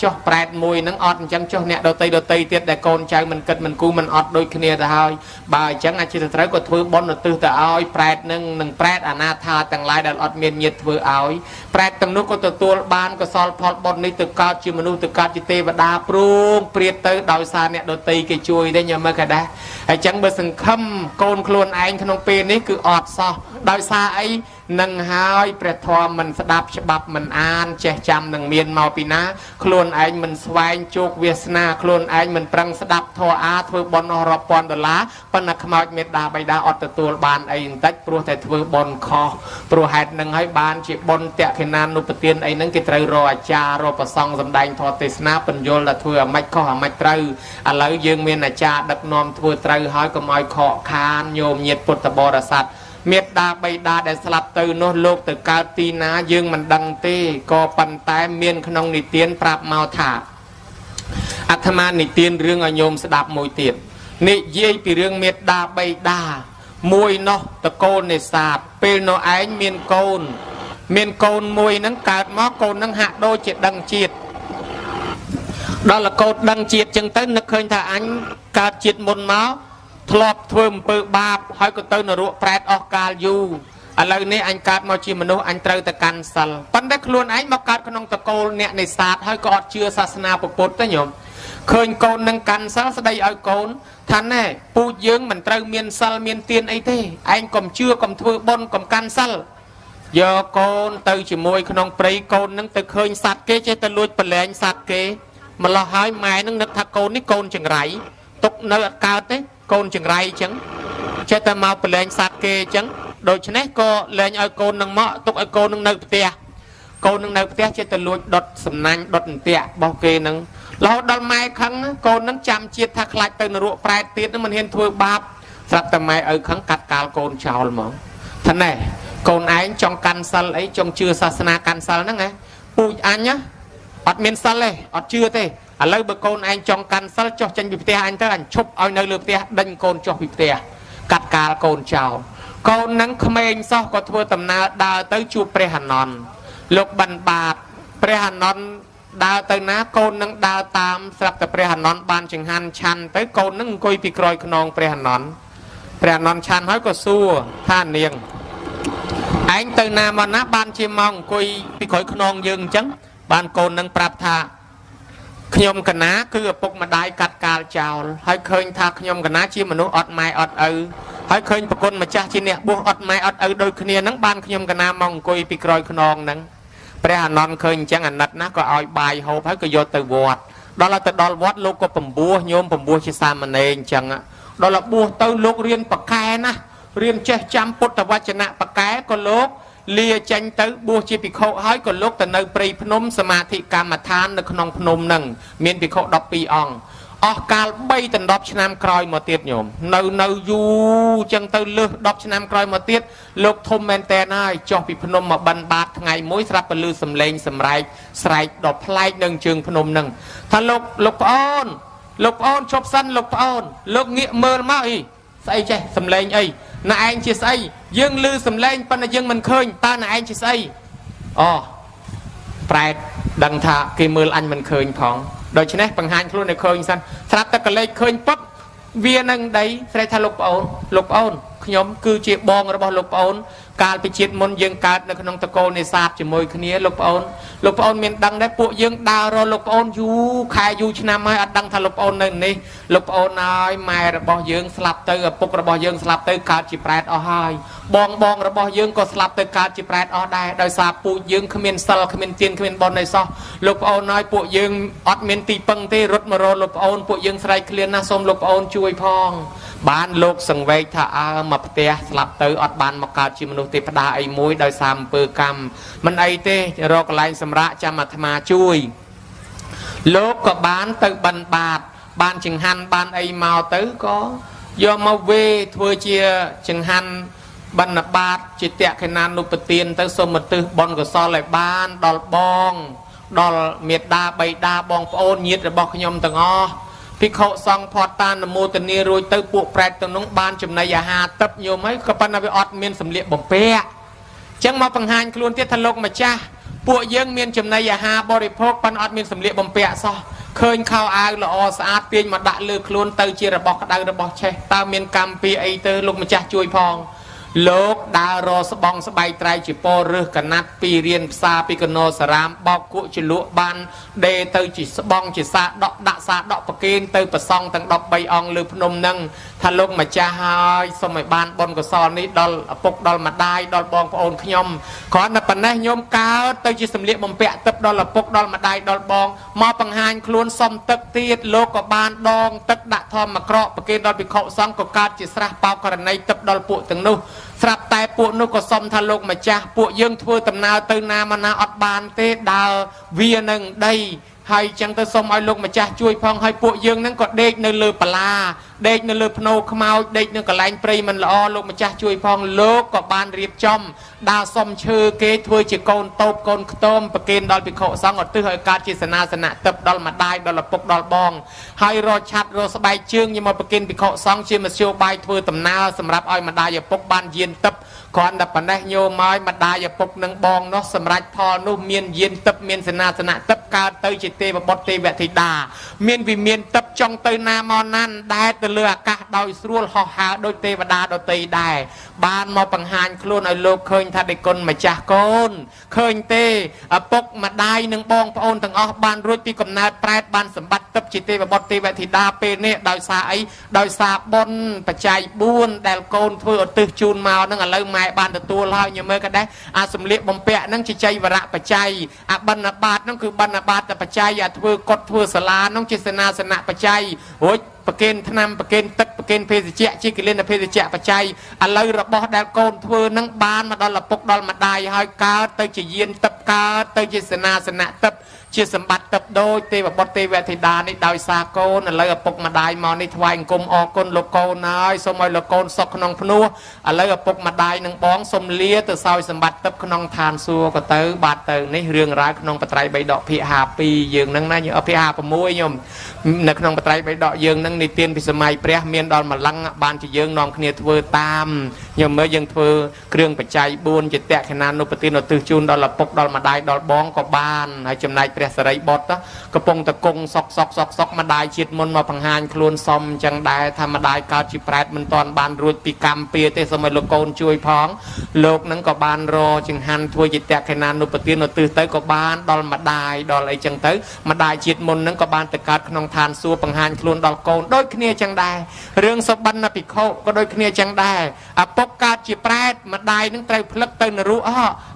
ចុះប្រែតមួយហ្នឹងអត់អញ្ចឹងចុះអ្នកដតីទៀតដែលកូនចៅមិនគិតមិនគូមិនអត់ដូចគ្នាទៅហើយបើអញ្ចឹងអាចជាត្រូវក៏ធ្វើបន់ឧទ្ទិសទៅឲ្យប្រែតនឹងនឹងប្រែតអនាថាទាំងឡាយដែលអត់មានញាតិធ្វើឲ្យប្រែតទាំងនោះក៏ទទួលបានកសលផលបន់នេះទៅកើតជាមនុស្សទៅកើតជាទេវតាព្រមព្រាតទៅដោយសារអ្នកដតីគេជួយទេញ៉ាំមើលក៏ដែរហើយអញ្ចឹងបើសង្ឃឹមកូនខ្លួនឯងក្នុងពេលនេះគឺអត់សោះដោយសារអីនឹងហើយព្រះធម៌មិនស្ដាប់ច្បាប់មិនអានចេះចាំនឹងមានមកពីណាខ្លួនឯងមិនស្វែងជោគវាសនាខ្លួនឯងមិនប្រឹងស្ដាប់ធម៌ធ្វើបន់អស់រាប់ពាន់ដុល្លារប៉ុន្តែខ្មោចមេត្តាបិតាអត់ទទួលបានអីបន្តិចព្រោះតែធ្វើបន់ខុសព្រោះហេតុនឹងហើយបានជាបន់តក្កិណានុប្រទានអីហ្នឹងគេត្រូវរកអាចារ្យរកប្រសង់សម្ដែងធម៌ទេសនាបញ្យល់ថាធ្វើអាម៉េចខុសអាម៉េចត្រូវឥឡូវយើងមានអាចារ្យដឹកនាំធ្វើត្រូវហើយកុំឲ្យខកខានញោមញាតិពុទ្ធបរិស័ទមេត្តាបិតាដែលស្លាប់ទៅនោះលោកទៅកើតទីណាយើងមិនដឹងទេក៏ប៉ុន្តែមានក្នុងនិទានប្រាប់មកថាអាត្មានិទានរឿងឲ្យញោមស្ដាប់មួយទៀតនិយាយពីរឿងមេត្តាបិតាមួយនោះតកូលនេសាទពេលនោះឯងមានកូនមួយហ្នឹងកើតមកកូនហ្នឹងហាក់ដូចជាដឹងជាតិដល់កូនដឹងជាតិចឹងទៅនឹកឃើញថាអញកើតជាតិមុនមកធ្លាប់ធ្វើអំពើបាបហើយក៏ទៅនរកប្រែតអស់កាលយូរឥឡូវនេះអញកើតមកជាមនុស្សអញត្រូវតែកាន់សិលប៉ុន្តែខ្លួនឯងមកកើតក្នុងតកូលអ្នកនេសាទហើយក៏អត់ជឿសាសនាពុទ្ធទេញោមឃើញកូននឹងកាន់សិលស្ដីឲ្យកូនថាណែពូជយើងមិនត្រូវមានសិលមានទានអីទេឯងកុំជឿកុំធ្វើបុណ្យកុំកាន់សិលយកកូនទៅជាមួយក្នុងព្រៃកូននឹងទៅឃើញសត្វគេចេះតែលួចប្រឡែងសត្វគេ mà lo hỏi mẹ nó nực thà côn ní côn chừng rảy tục nơi cao thế côn chừng rảy chẳng cho ta mau phải lên sạt kê chẳng đôi chân ấy cô lên ở côn nâng mọ tục ở côn nâng nơi tia côn nâng nơi tia cho ta lùi đọt sầm nanh đọt tia bao kê nâng lo đal mai khăng côn nâng chăm chiết thạc lại từ nửa prai tiết nó mình hiện thua bạp sắp ta mai ở khăng cắt cào côn chào mà thân này côn ấy trong căn sal ấy trong chưa sa na căn sal nè nghe bùi anh nhá ọt miền sal này ọt chưa thế à lấy bờ côn anh trong căn sal cho chân bị tia anh tới anh chụp ao nơi lược tia đánh côn cho bị tia cắt cào côn chào côn nâng không anh sao có thua tầm nào đào tới chùa Prehanon lục bần bạt Prehanon đào tới ná côn nâng đào tam sắp tới Prehanon ban chừng han chăn tới côn nâng coi bị còi khôn Prehanon chăn hỏi có xua tha niềng anh từ nào mà ná ban chim mong coi bị còi khôn dừng chấn ban côn nâng prap tha nhom cả ná cứ bục mà đại cắt cào chào hay khơi tha nhom cả ná chim mà nó ọt mai ọt hay khơi bậc con mà cha chi nè buộc ọt mai ọt đôi kia nắng ban nhom cả ná mong coi bị còi khôn nâng Prehanon khơi chẳng ảnh nát ná có ai bài hộp hay có vô từ vọt đó là từ đó vọt lúc có bầm bùa nhôm bầm bùa chỉ xa mà nên chẳng ạ đó là bùa từ lúc riêng bậc cái na riêng che chăm bút tập vạch nạ bậc cái có lúc lia tranh tới bùa chỉ bị khổ hỏi có lúc từ nơi pri phnom ma thị cam mà than được non phnom nâng miền bị khổ đọc pi ong ở cả bay từ đọc năm còi một tiết nhổm nơi nơi du chân từ lư đọc năm còi một tiết lúc thôm men ten ai cho bị phnom mà bắn bát ngày mỗi sắp lư sầm lên sầm rai đọc play nâng trường phnom nâng thà lúc on chụp sân lúc on lúc nghĩa mơ mai say che sầm lên ấy nãy anh chia say dương lư sầm lên pan là dương mình khơi ta nãy anh chia say phải đằng thà cái mưa anh mình khơi phong đôi chân này bằng hai luôn này khơi san sắp ta cái lấy khơi bắp viên nâng đấy phải thay lục ôn nhóm cứ chia bong rồi bỏ lục ônการไปจิตมนยังการในขนมตะโกนในศาสตร์จะมวยคนนี้ลูกปอนเมียนดังได้ปวดยังดาวรอลูกปอนอยู่ใครอยู่ชนะไม่อัดดังทะลูกปอนนั่นนี่ลูกปอนนายแม่ระบอบยังสลับเตอปุกระบอบยังสลับเตอการจีแปรเอาให้บองระบอบยังก็สลับเตอการจีแปรเอาได้โดยสาปวดยังขมิ้นสลับขมิ้นเตียนขมิ้นบอลในซอลูกปอนนายปวดยังอัดเมียนตีปังเตรถมารอลูกปอนปวดยังใส่เคลียนน่าสมลูกปอนช่วยพองบ้านโลกสังเวชถ้าอามาเตะสลับเตออัดบ้านมาการจีมนุษย์เทพดาไอ้มวยโดยสามเปอร์กรรมมันไอเต้รอกลายสำระจามาธมาช่วยโลกก็บ้านเตอบันบาดบ้านจึงหันบ้านไอเมาเตอก็ยอมมาเวทัวเชียจึงหันบันบาดจิตเตะขนานุปเตียนเตอสมตึบอลก็ซอไหลบ้านดอลบองดอลเมียดาใบดาบองโอนยิดระบอกขยมตังอ้อพิเขาซองพอตานโมตนีรวยเตอปวกแปรตน้องบ้านจำนายาหาตับโยมให้กับปนาไปอดเมียนสำเลียบ่มเปะจังมาปังหานคลวนเททะลกมาจ้าปวกยังเมียนจำนายาหาบริโภคปันอดเมียนสำเลียบ่มเปะซอเคยเข้าอาละอสะอาดเตียนมาดะเลือคลวนเตอเชียระบอกกระดาระบอกเชตาเมียนกำปีไอเตอลกมาจ้าช่วยพองโลกดารอสบองสบายไตรจิปอเรือกันนัดปีเรียนซาปิกโนสรามบอกกุจิลุบันเดเตอจิสบองจิสาดอกดะสาดอกปะเกนเตอประซองตั้งดอกใบอองลือพนมนังทะลงมาจ้าหายสมัยบานบนกสอนนี้ดอลปกดอลมาได้ดอลบองโอนขยมขอนับปันแนยมกาเตอจิสมเลียบมเปะตับดอลปกดอลมาได้ดอลบองมอปังหานคลวนซอมตึกตีดโลกกบานดองตึกดะทอมมะกรอปะเกนดอลปิโคซองกการจิสระเปล่ากรณีตับดอลปุตึงนู้สลับแต่ปวกนุก็ซอมทะลกมาจ้าปวกยังทั่วตำนาวตื่นนามานาอดบานเตดาวเวียนึงได้ให้จังตะสมไอ้ลกมาจ้าช่วยพองให้ปวกยังนั้นก็เด็กในเรือปลาเด็กในเรือพโนขมาวเด็กในกระไลปรีมันละอลกมาจ้าช่วยพองโลกก็บานเรียบจอมดาวสมเชือเกยทั่วจีโกนโตบโกนต้มปะเกนดอลปิโคสังอดตื้อให้การจิสนาสนะตับดอลมาได้ดอลปกดอลบองให้รอชัดรอสบายเชื่องยังมาปะเกนปิโคสังเชื่อมาเชียวใบทั่วตำนาวสำหรับอ้อยมาได้อย่าปกบานเย็นตับก่อนดับปันได้โยมายมาได้อย่าปกนังบองเนาะสำหรับพอนุ่มเมียนเย็นตับเมียนสนาสนะตับการเตยจิตเตบดเตเวทิดาเมียนวิเมียนตับจองเตยนามอนันได้ตะเลือกะดอยสรัวห่อหาโดยเทวดาโดยเตยได้ បានមកបង្ហាញខ្លួនឲ្យលោកឃើញថាដេគុណម្ចាស់កូនឃើញទេឪពុកម្ដាយនិងបងប្អូនទាំងអស់បានរួចពីកំណើតប្រែតបានសម្បត្តិទឹកជាទេវបុត្រទេវធីតាពេលនេះដោយសារអីដោយសារបុណ្យបច្ច័យ4ដែលកូនធ្វើឧទ្ទិសជូនមកនឹងឥឡូវម៉ែបានទទួលហើយញមើលក៏ដែរអាសម្លៀកបំពាក់នឹងជាចៃវរៈបច្ច័យអាបណ្ឌបាតនឹងគឺបណ្ឌបាតបច្ច័យអាធ្វើកុដធ្វើសាលានឹងជាសេនាសនៈបច្ច័យរួចប្រគេនថ្នាំប្រគេនទឹកប្រគេនភេសជ្ជៈជាកិលេនភេសជ្ជៈបច្ច័យឥឡូវរបស់ដែលកូនធ្វើនឹងបានមកដល់ឪពុកដល់ម្ដាយហើយកើតទៅជាយានទឹកកើតទៅជាសេនាសនៈទឹកជាសម្បត្តិទឹកដូចទេវបុត្រទេវធីតានេះដោយសារកូនឥឡូវឪពុកម្ដាយមកនេះថ្វាយអង្គមអរគុណលោកកូនហើយសូមឲ្យលោកកូនសុខក្នុងភ្នោះឥឡូវឪពុកម្ដាយនឹងបងសូមលាទៅសោយសម្បត្តិទឹកក្នុងឋានសួគ៌ក៏ទៅបាទទៅនេះរឿងរ៉ាវក្នុងបត្រៃបិដកភាគ52យើងនឹងណាភាគ56ខ្ញុំនៅក្នុងបត្រៃបិដកយើងនឹងនិទានពីសម័យព្រះមានដល់ម្លឹងបានជាយើងនាំគ្នាធ្វើតាមខ្ញុំមើលយើងធ្វើគ្រឿងបច្ច័យ4ជាតក្ខណានុបទានឧទ្ទិសជូនដល់ឪពុកដល់ម្ដាយដល់បងក៏បានហើយចំណែកព្រះសរិបុត្រកំពុងតកងសុកម្ដាយជាតិមុនមកបង្ហាញខ្លួនសមអញ្ចឹងដែរថាម្ដាយកើតជាប្រែតមិនទាន់បានរួចពីកម្មពៀទេសូមឲ្យលោកកូនជួយផងលោកនឹងក៏បានរចង្ហាន់ធ្វើជាតក្ខណានុបទានឧទ្ទិសទៅក៏បានដល់ម្ដាយដល់អីចឹងទៅម្ដាយជាតិមុននឹងក៏បានទៅកើតក្នុងឋានសួគ៌បង្ហាញខ្លួនដល់កូនដូចគ្នាចឹងដែររឿងសុបិនភិក្ខុក៏ដូចគ្នាចឹងដែរឪពុកកើតជាប្រែតម្ដាយនឹងត្រូវផ្លឹកទៅនរោ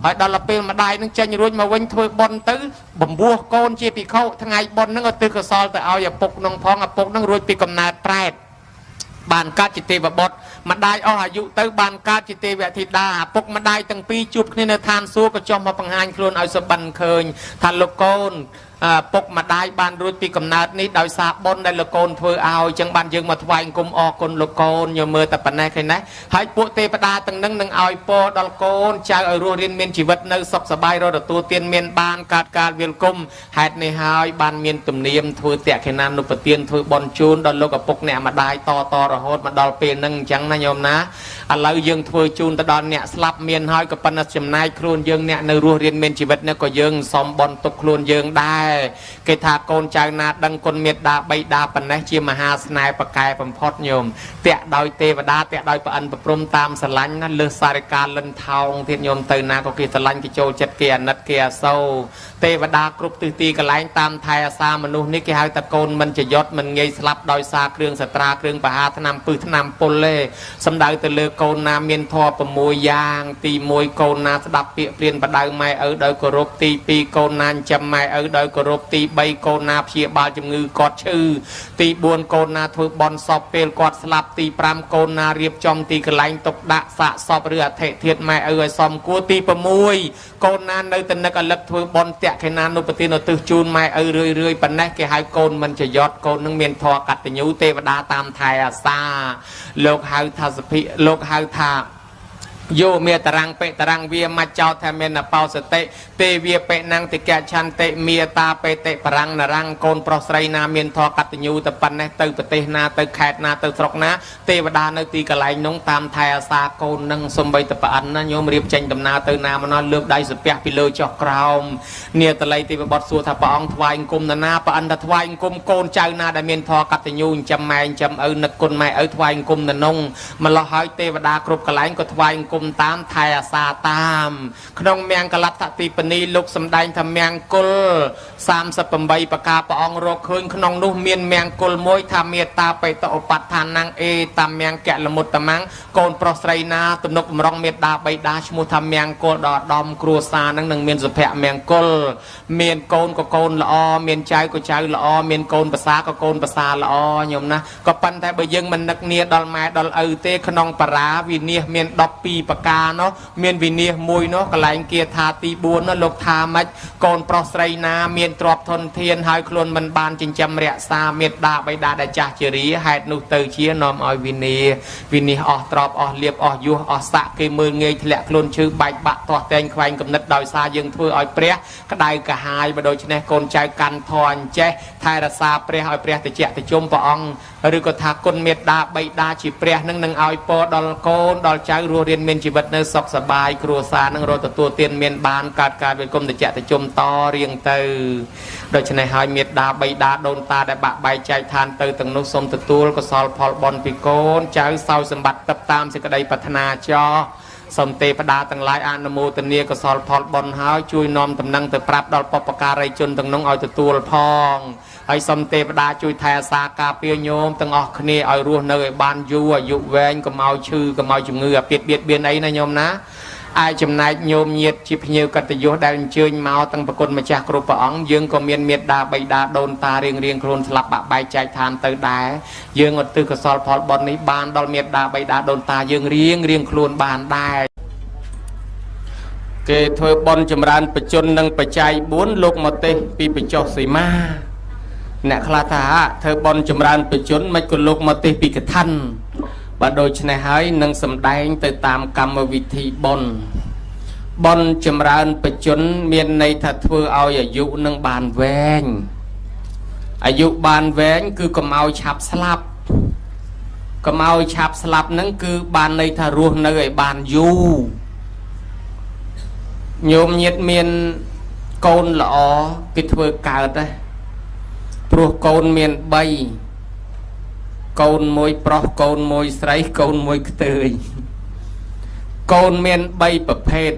ហើយដល់ពេលម្ដាយនឹងចេញរួចមកវិញធ្វើបុណ្យទៅបំពោះកូនជាភិក្ខុថ្ងៃបុណ្យនឹងឧទ្ទិសកុសលទៅឲ្យឪពុកនឹងផងឪពុកនឹងរួចពីកំណើតប្រែតបានកើតជាទេវបុត្រម្ដាយអស់អាយុទៅបានកើតជាទេវធីតាឪពុកម្ដាយទាំងពីរជួបគ្នានៅឋានសួគ៌ក៏ចុះមកបង្ហាញខ្លួនឲ្យសុបិនឃើញថាលោកកូនពុកម្ដាយបានរួចពីកំណើតនេះដោយសារបុណ្យដែលលោកកូនធ្វើឲ្យចឹងបានយើងមកថ្វាយអង្គមអរគុណលោកកូនញមើលតែប៉ុណ្ណេះឃើញណាហើយពួកទេវតាទាំងនឹងនឹងឲ្យពរដល់កូនចៅឲ្យរស់រៀនមានជីវិតនៅសុខសប្បាយរកទទួលទានមានបានកើតកាលវាលគុំហេតុនេះហើយបានមានទំនៀមធ្វើតក្ខណានុបទានធ្វើបុណ្យជូនដល់លោកឪពុកអ្នកម្ដាយតរហូតមកដល់ពេលហ្នឹងអញ្ចឹងណាញោមណាឥឡូវយើងធ្វើជូនទៅដល់អ្នកស្លាប់មានហើយក៏ប៉ុន្តែចំណាយខ្លួនយើងអ្នកនៅរស់រៀនមានជីវិតនេះក៏យើងសំបុណ្យទុកខ្លួនយើងដែរគេថាកូនចៅណាដឹងគុណមេត្តាបៃតាប៉ុណ្ណេះជាមហាស្នេហ៍ប្រកែបំផុតញោមតាក់ដោយទេវតាតាក់ដោយប្រអិនប្រព្រំតាមស្រឡាញ់ណាលើសសារកាលិនថោងទៀតញោមទៅណាក៏គេស្រឡាញ់គេចូលចិត្តគេអាណិតគេអាសូរទេវតាគ្រប់ទិសទីកន្លែងតាមថែអាសាមនុស្សនេះគេហៅថាកូនមិនចយត់មិនងាយស្លាប់ដោយសារគ្រឿងសត្រាគ្រឿងបហាថ្នាំពឹសថ្នាំពុលទេសំដៅទៅលើកូនណាមានធម៌6យ៉ាងទី1កូនណាស្ដាប់ពាក្យព្រានបដៅម៉ែឪដោយគោរពទី2កូនណាចិញ្ចឹមម៉ែឪដោយគោរពទី3កូនណាព្យាបាលជំងឺគាត់ឈឺទី4កូនណាធ្វើបន់សពពេលគាត់ស្លាប់ទី5កូនណារៀបចំទីកន្លែងទុកដាក់សាកសពឬអធិធាតុម៉ែឪឲ្យសមគួរទី6កូនណានៅតនឹកអលឹកធ្វើបន់តក្ខណានុបទានឧទ្ទិសជូនម៉ែឪរឿយប៉ុណ្ណេះគេហៅកូនមិនចយត់កូននឹងមានធម៌កតញ្ញូទេវតាតាមថែអាសាលោកហៅថាសភិលោកហៅថាយោមេតរាំងបេតរាំងវាមច្ចោថាមានបោសតិទេវាបេណੰតិកឆន្តិមេតាបេតិបរាំងនរាំងកូនប្រុសស្រីណាមានធម៌កតញ្ញូទៅប៉ុណ្ណេះទៅប្រទេសណាទៅខេត្តណាទៅស្រុកណាទេវតានៅទីកន្លែងនោះតាមថែអាសាកូននឹងសំបីតប្រអិនណាញោមរៀបចេញដំណើរទៅណាមកណាលើកដៃសំពះពីលើចុះក្រោមនាតល័យទេវបុត្រសួរថាព្រះអង្គថ្វាយអង្គមណាប្រអិនថាថ្វាយអង្គមកូនចៅណាដែលមានធម៌កតញ្ញូចិញ្ចឹមម៉ែចិញ្ចឹមឪនឹកគុណម៉ែឪថ្វាយអង្គមនៅនោះម្លោះហើយទេវតាគ្រប់កន្លែងក៏ថ្វាយអង្គមតាមថែអាសាតាមក្នុងមង្គលដ្ឋទីបនីលោកសម្ដែងថាមង្គល38ប្រការព្រះអង្គរកឃើញក្នុងនោះមានមង្គលមួយថាមេត្តាបេតឧបដ្ឋានងអេតាមមង្គលមុតតមង្គកូនប្រុសស្រីណាទំនុកបំរុងមេត្តាបៃតាឈ្មោះថាមង្គលដល់ដំគ្រួសារនឹងមានសុភមង្គលមានកូនក៏កូនល្អមានចៅក៏ចៅល្អមានកូនប្រសាក៏កូនប្រសាល្អញោមណាក៏ប៉ុន្តែបើយើងមិននឹកនាដល់ម៉ែដល់ឪទេក្នុងបរាវិនិច្ឆ័យមាន12ប្រការនោះមានវិនិច្ឆ័យមួយនោះកន្លែងគាថាទី4នោះលោកថាម៉េចកូនប្រុសស្រីណាមានទ្រព្យធនធានហើយខ្លួនមិនបានចិញ្ចឹមរក្សាមេត្តាបិតាដែលចាស់ជរាហេតុនោះទៅជានាំឲ្យវិនិច្ឆ័យអស់ទ្រព្យអស់លៀបអស់យុះអស់ស័ក្តិគេមើលងាយធ្លាក់ខ្លួនឈឺបែកបាក់ទាស់តែងខ្វែងគំនិតដោយសារយើងធ្វើឲ្យព្រះក្តៅកាហាយបើដូច្នេះកូនចៅកាន់ធម៌អញ្ចេះថែរក្សាព្រះឲ្យព្រះតិចតិជុំព្រះអង្គឬក៏ថាគុណមេត្តាបិតាជាព្រះនឹងឲ្យពរដល់កូនដល់ចៅរស់រៀនមាន មានជីវិតនៅសុខសប្បាយគ្រួសារនឹងរត់ទទួលទានមានបានកើតការវិគុំតចតជុំតរៀងទៅដូច្នេះហើយមេត្តាបៃតាដូនតាដែលបាក់បែកចែកឋានទៅទាំងនោះសូមទទួលកុសលផលបុណ្យពីកូនចៅសោយសម្បត្តិទឹកតាមសេចក្តីប្រាថ្នាចោសូមទេវតាទាំងឡាយអនុមោទនាកុសលផលបុណ្យហើយជួយនាំដំណឹងទៅប្រាប់ដល់បុព្វការីជនទាំងនោះឲ្យទទួលផងហើយសូមទេវតាជួយថែអាសាការពារញោមទាំងអស់គ្នាឲ្យរស់នៅឲ្យបានយូរអាយុវែងកុំឲ្យឈឺកុំឲ្យជំងឺអាពាតបៀតបៀនអីណាញោមណាឯចំណែកញោមញាតជាភ្ញៀវកតញ្ញុដែលអញ្ជើញមកទាំងប្រគុណម្ចាស់គ្រប់ព្រះអង្គយើងក៏មានមេត្តាបៃតាដូនតារៀងខ្លួនស្លាប់បាក់បែកចែកឋានទៅដែរយើងឧទ្ទិសកុសលផលបុណ្យនេះបានដល់មេត្តាបៃតាដូនតាយើងរៀងខ្លួនបានដែរគេធ្វើបុណ្យចម្រើនបច្ចុប្បន្ននិងបច្ច័យ4លោកមកទេសពីបញ្ចុះសីមាអ្នកខ្លះថាធ្វើបុណ្យចម្រើនបច្ចុប្បន្នមិនក៏លោកមកទេសពីកថាបើដូច្នេះហើយនឹងសម្ដែងទៅតាមកម្មវិធីបុណ្យចម្រើនបច្ចុប្បន្នមានន័យថាធ្វើឲ្យអាយុនឹងបានវែងអាយុបានវែងគឺកុំឲ្យឆាប់ស្លាប់កុំឲ្យឆាប់ស្លាប់ហ្នឹងគឺបានន័យថារស់នៅឲ្យបានយូរញោមញាតមានកូនល្អគេធ្វើកើតដែរព្រោះកូនមាន3កូនមួយប្រុសកូនមួយស្រីកូនមួយខ្ទើយកូនមាន3ប្រភេទ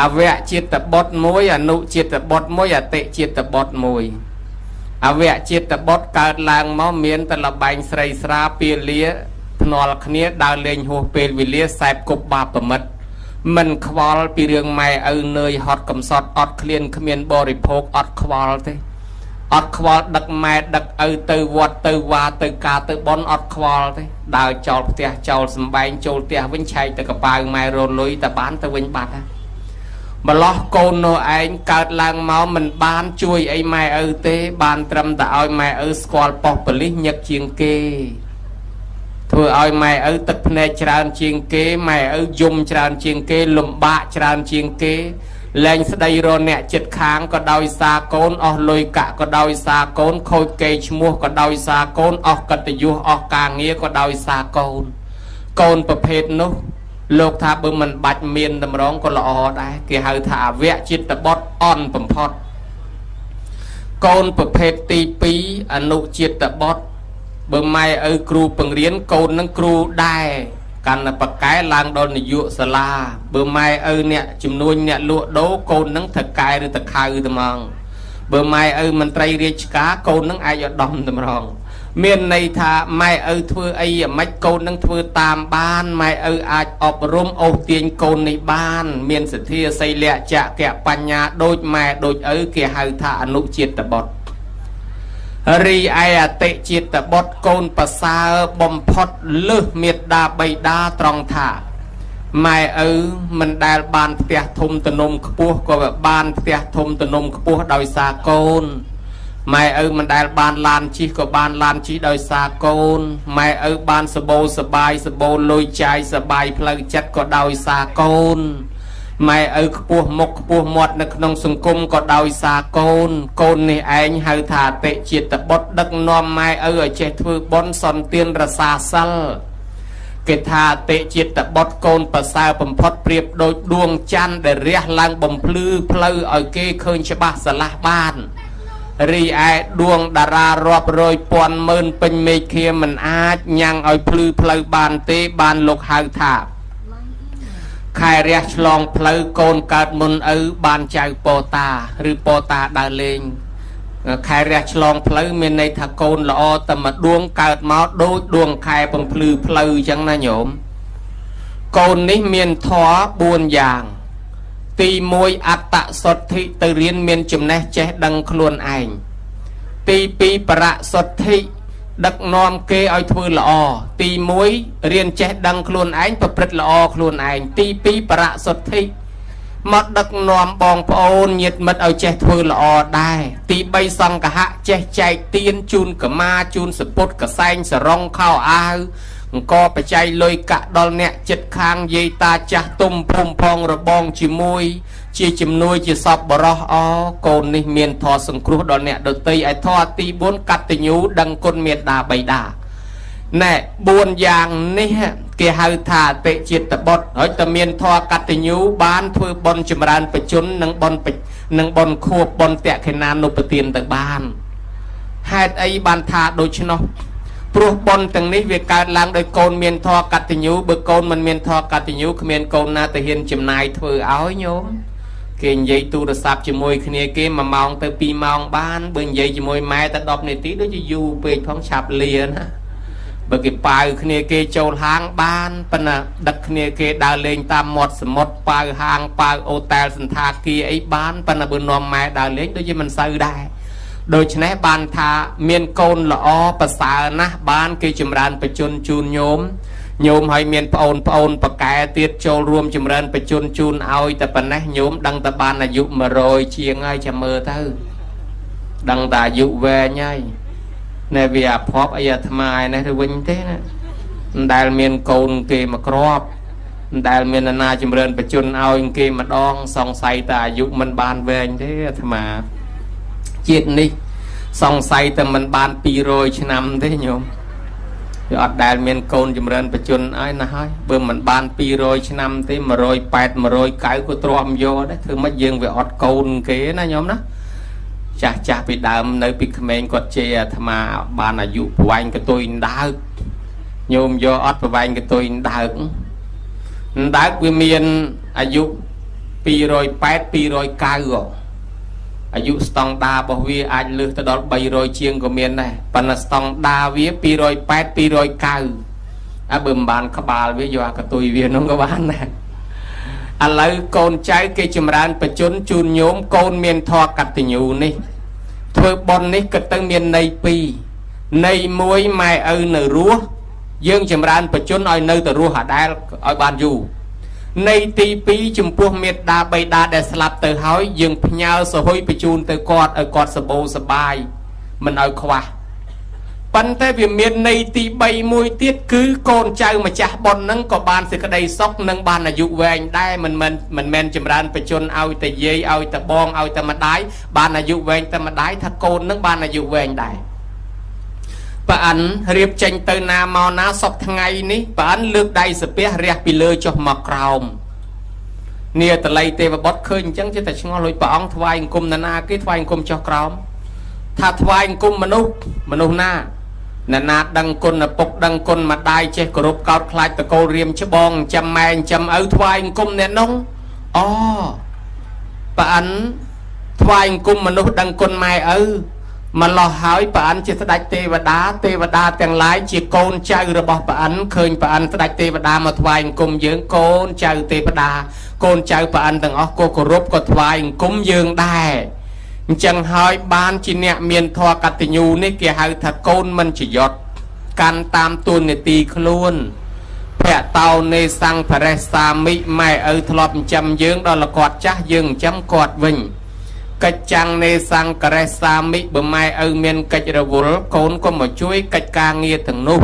អវៈចិត្តបុត្រមួយអនុចិត្តបុត្រមួយអតិចិត្តបុត្រមួយអវៈចិត្តបុត្រកើតឡើងមកមានតែលបែងស្រីស្រាពាលាភ្នាល់គ្នាដើរលេងហួសពេលវេលាសែបគប់បាបប្រមិតមិនខ្វល់ពីរឿងម៉ែឪនឿយហត់កំសត់អត់ឃ្លានគ្មានបរិភោគអត់ខ្វល់ទេអត់ខ្វល់ដឹកម៉ែដឹកឪទៅវត្តទៅវ៉ាទៅការទៅបន់អត់ខ្វល់ទេដើរចោលផ្ទះចោលសំបែងចូលផ្ទះវិញឆែកទៅកប៉ាវម៉ែរលុយតែបានទៅវិញបាត់ណាម្លោះកូននោះឯងកើតឡើងមកមិនបានជួយអីម៉ែឪទេបានត្រឹមតែឲ្យម៉ែឪស្គាល់ប៉ុស្តិ៍ប៉ូលីសញឹកជាងគេធ្វើឲ្យម៉ែឪទឹកភ្នែកច្រើនជាងគេម៉ែឪយំច្រើនជាងគេលំបាកច្រើនជាងគេលែងស្ដីរអ្នកចិត្តខាងក៏ដោយសារកូនអស់លុយកាក់ក៏ដោយសារកូនខូចកេរ្តិ៍ឈ្មោះក៏ដោយសារកូនអស់កិត្តិយសអស់ការងារក៏ដោយសារកូនប្រភេទនោះលោកថាបើមិនបាច់មានតម្រងក៏ល្អដែរគេហៅថាអវៈចិត្តបុត្រអន់បំផុតកូនប្រភេទទី2អនុចិត្តបុត្របើម៉ែឪគ្រូបង្រៀនកូននឹងគ្រូដែរកាន់តែបកែឡើងដល់នាយកសាលាបើម៉ែឪអ្នកចំនួនអ្នកលក់ដូរកូននឹងថកែឬតខៅតែហ្មងបើម៉ែឪមន្ត្រីរាជការកូននឹងអាចឧត្តមតម្រងមានន័យថាម៉ែឪធ្វើអីអាម៉េចកូននឹងធ្វើតាមបានម៉ែឪអាចអប់រំអូសទាញកូននេះបានមានសទ្ធាសីលៈចក្ខៈបញ្ញាដូចម៉ែដូចឪគេហៅថាអនុចិត្តបុត្ររីឯអតិចិត្តបុត្រកូនប្រសើរបំផុតលើសមេត្តាបៃតាត្រង់ថាម៉ែឪមិនដែលបានផ្ទះធំទំនំខ្ពស់ក៏បានផ្ទះធំទំនំខ្ពស់ដោយសារកូនម៉ែឪមិនដែលបានឡានជិះក៏បានឡានជិះដោយសារកូនម៉ែឪបានសបោសបាយសបោលុយចាយសបាយផ្លូវចិត្តក៏ដោយសារកូនម៉ែឪខ្ពស់មុខខ្ពស់មាត់នៅក្នុងសង្គមក៏ដោយសារកូននេះឯងហៅថាអតិចិត្តបុត្រដឹកនាំម៉ែឪឲ្យចេះធ្វើបុណ្យសន្តានរសាសិលគេថាអតិចិត្តបុត្រកូនប្រសើរបំផុតប្រៀបដូចដួងច័ន្ទដែលរះឡើងបំភ្លឺផ្លូវឲ្យគេឃើញច្បាស់ស្រឡះបានរីឯដួងតារារាប់រយពាន់ម៉ឺនពេញមេឃាមិនអាចញ៉ាំងឲ្យភ្លឺផ្លូវបានទេបានលោកហៅថាខែរះឆ្លងផ្លូវកូនកើតមុនឪបានចៅពោតាឬពោតាដើរលេងខែរះឆ្លងផ្លូវមានន័យថាកូនល្អតែមួយដួងកើតមកដូចដួងខែបំភ្លឺផ្លូវអញ្ចឹងណាញោមកូននេះមានធម៌4យ៉ាងទី1អត្តសុទ្ធិទៅរៀនមានចំណេះចេះដឹងខ្លួនឯងទី2បរសុទ្ធិដឹកនាំគេឲ្យធ្វើល្អទី1រៀនចេះដឹងខ្លួនឯងប្រព្រឹត្តល្អខ្លួនឯងទី2បរសុទ្ធិមកដឹកនាំបងប្អូនញាតិមិត្តឲ្យចេះធ្វើល្អដែរទី3សង្ឃៈចេះចែកទានជូនកមាជូនសពុតកសែងសរងខោអាវអង្គបច្ច័យលុយកាក់ដល់អ្នកចិត្តខាងយាយតាចាស់ទុំភូមិផងរបងជាមួយជាជំនួយជាសពបរោះកូននេះមានធម៌សង្គ្រោះដល់អ្នកដទៃឯធម៌ទី4កតញ្ញូដឹងគុណមេត្តាបិតាណែ4យ៉ាងនេះ គេហៅថាអតិចិត្តបុត្រហើយតែមានធម៌កតញ្ញូបានធ្វើបុណ្យចម្រើនបជននិងបុណ្យខួបបុណ្យតក្កិណានុប្រទានទៅបានហេតុអីបានថាដូច្នោះព្រោះបុណ្យទាំងនេះវាកើតឡើងដោយកូនមានធម៌កតញ្ញូបើកូនមិនមានធម៌កតញ្ញូគ្មានកូនណាទៅហ៊ានចំណាយធ្វើឲ្យញោមគេនិយាយទូរស័ព្ទជាមួយគ្នាគេ1ម៉ោងទៅ2ម៉ោងបានបើនិយាយជាមួយម៉ែតែ10នាទីដូចជាយូរពេកផងឆាប់លាណាបើគេប៉ាវគ្នាគេចូលហាងបានប៉ុន្តែដឹកគ្នាគេដើរលេងតាមមាត់សមុទ្រប៉ាវហាងប៉ាវអូតែលសន្តាគារអីបានប៉ុន្តែបើនាំម៉ែដើរលេងដូចជាមិនសូវដែរដូច្នេះបានថាមានកូនល្អប្រសើរណាស់បានគេចម្រើនបជនជូនញោមហើយមានប្អូនប្រកែទៀតចូលរួមចម្រើនបជនជូនឲ្យតែប៉ុណ្ណេះញោមដឹងតែបានអាយុ100ជាងហើយចាំមើលទៅដឹងតែអាយុវែងហើយណែវាអភ័ព្វអីអាត្មាឯនេះទៅវិញទេណាមិនដែលមានកូនគេមកក្របមិនដែលមានអាណាចម្រើនបជនឲ្យគេម្ដងសង្ស័យតែអាយុមិនបានវែងទេអាត្មាជាតិនេះសង្ស័យតែមិនបាន200ឆ្នាំទេញោមវាអត់ដែលមានកូនចម្រើនបជនឲ្យណាហើយបើមិនបាន200ឆ្នាំទេ180 190ក៏ទ្រាំយកដែរធ្វើម៉េចយើងវាអត់កូនគេណាញោមណាចាស់ពីដើមនៅពីក្មេងគាត់ជេរអាត្មាបានអាយុប្រវែងកតុយដើកញោមយកអត់ប្រវែងកតុយដើកវាមានអាយុ280 290អាយុស្តង់ដារបស់វាអាចលើសទៅដល់300ជាងក៏មានដែរប៉ុន្តែស្តង់ដាវា280 290បើមិនបានក្បាលវាយកអាកតុយវានោះក៏បានដែរឥឡូវកូនចៅគេចម្រើនបជនជូនញោមកូនមានធម៌កតញ្ញូនេះធ្វើបុណ្យនេះក៏ទៅមានន័យ2ន័យ1ម៉ែឪនៅរស់យើងចម្រើនបជនឲ្យនៅទៅរស់អាដែលឲ្យបានយូរន័យទី2ចំពោះមេត្តាបិតាដែលស្លាប់ទៅហើយយើងផ្ញើសហុយបញ្ជូនទៅគាត់ឲ្យគាត់សបោសបាយមិនឲ្យខ្វះប៉ុន្តែវាមានន័យទី3មួយទៀតគឺកូនចៅម្ចាស់បុណ្យហ្នឹងក៏បានសេចក្តីសុខនិងបានអាយុវែងដែរមិនមែនចម្រើនបជនឲ្យតែយាយឲ្យតែបងឲ្យតែម្ដាយបានអាយុវែងតែម្ដាយថាកូននឹងបានអាយុវែងដែរប៉ាអិនរៀបចេញទៅណាមកណាសពថ្ងៃនេះប៉ាអិនលើកដៃសាពះរះពីលើចុះមកក្រោមនាតល័យទេវបុត្រឃើញអញ្ចឹងចេះតែឆ្ងល់លួយព្រះអង្គថ្វាយអង្គមណាគេថ្វាយអង្គមចុះក្រោមថាថ្វាយអង្គមមនុស្សណាដឹងគុណឪពុកដឹងគុណម្ដាយចេះគោរពកោតខ្លាចតកូលរៀមច្បងចាំម៉ែចាំឪថ្វាយអង្គមអ្នកនោះអូប៉ាអិនថ្វាយអង្គមមនុស្សដឹងគុណម៉ែឪម្លោះហើយប៉ាអិនជាស្ដេចទេវតាទាំងឡាយជាកូនចៅរបស់ប៉ាអិនឃើញប៉ាអិនស្ដេចទេវតាមកថ្វាយអង្គមយើងកូនចៅទេវតាកូនចៅប៉ាអិនទាំងអស់ក៏គោរពក៏ថ្វាយអង្គមយើងដែរអញ្ចឹងហើយបានជាអ្នកមានធម៌កតញ្ញូនេះគេហៅថាកូនមិនច្យុតកាន់តាមទូននីតិខ្លួនភៈតោនេសង្ភរេសាមិម៉ែឪធ្លាប់ចិញ្ចឹមយើងដល់គាត់ចាស់យើងចិញ្ចឹមគាត់វិញកិច្ចចាំងនេសង្ករេសាមិបើម៉ែឪមានកិច្ចរវល់កូនក៏មកជួយកិច្ចការងារទាំងនោះ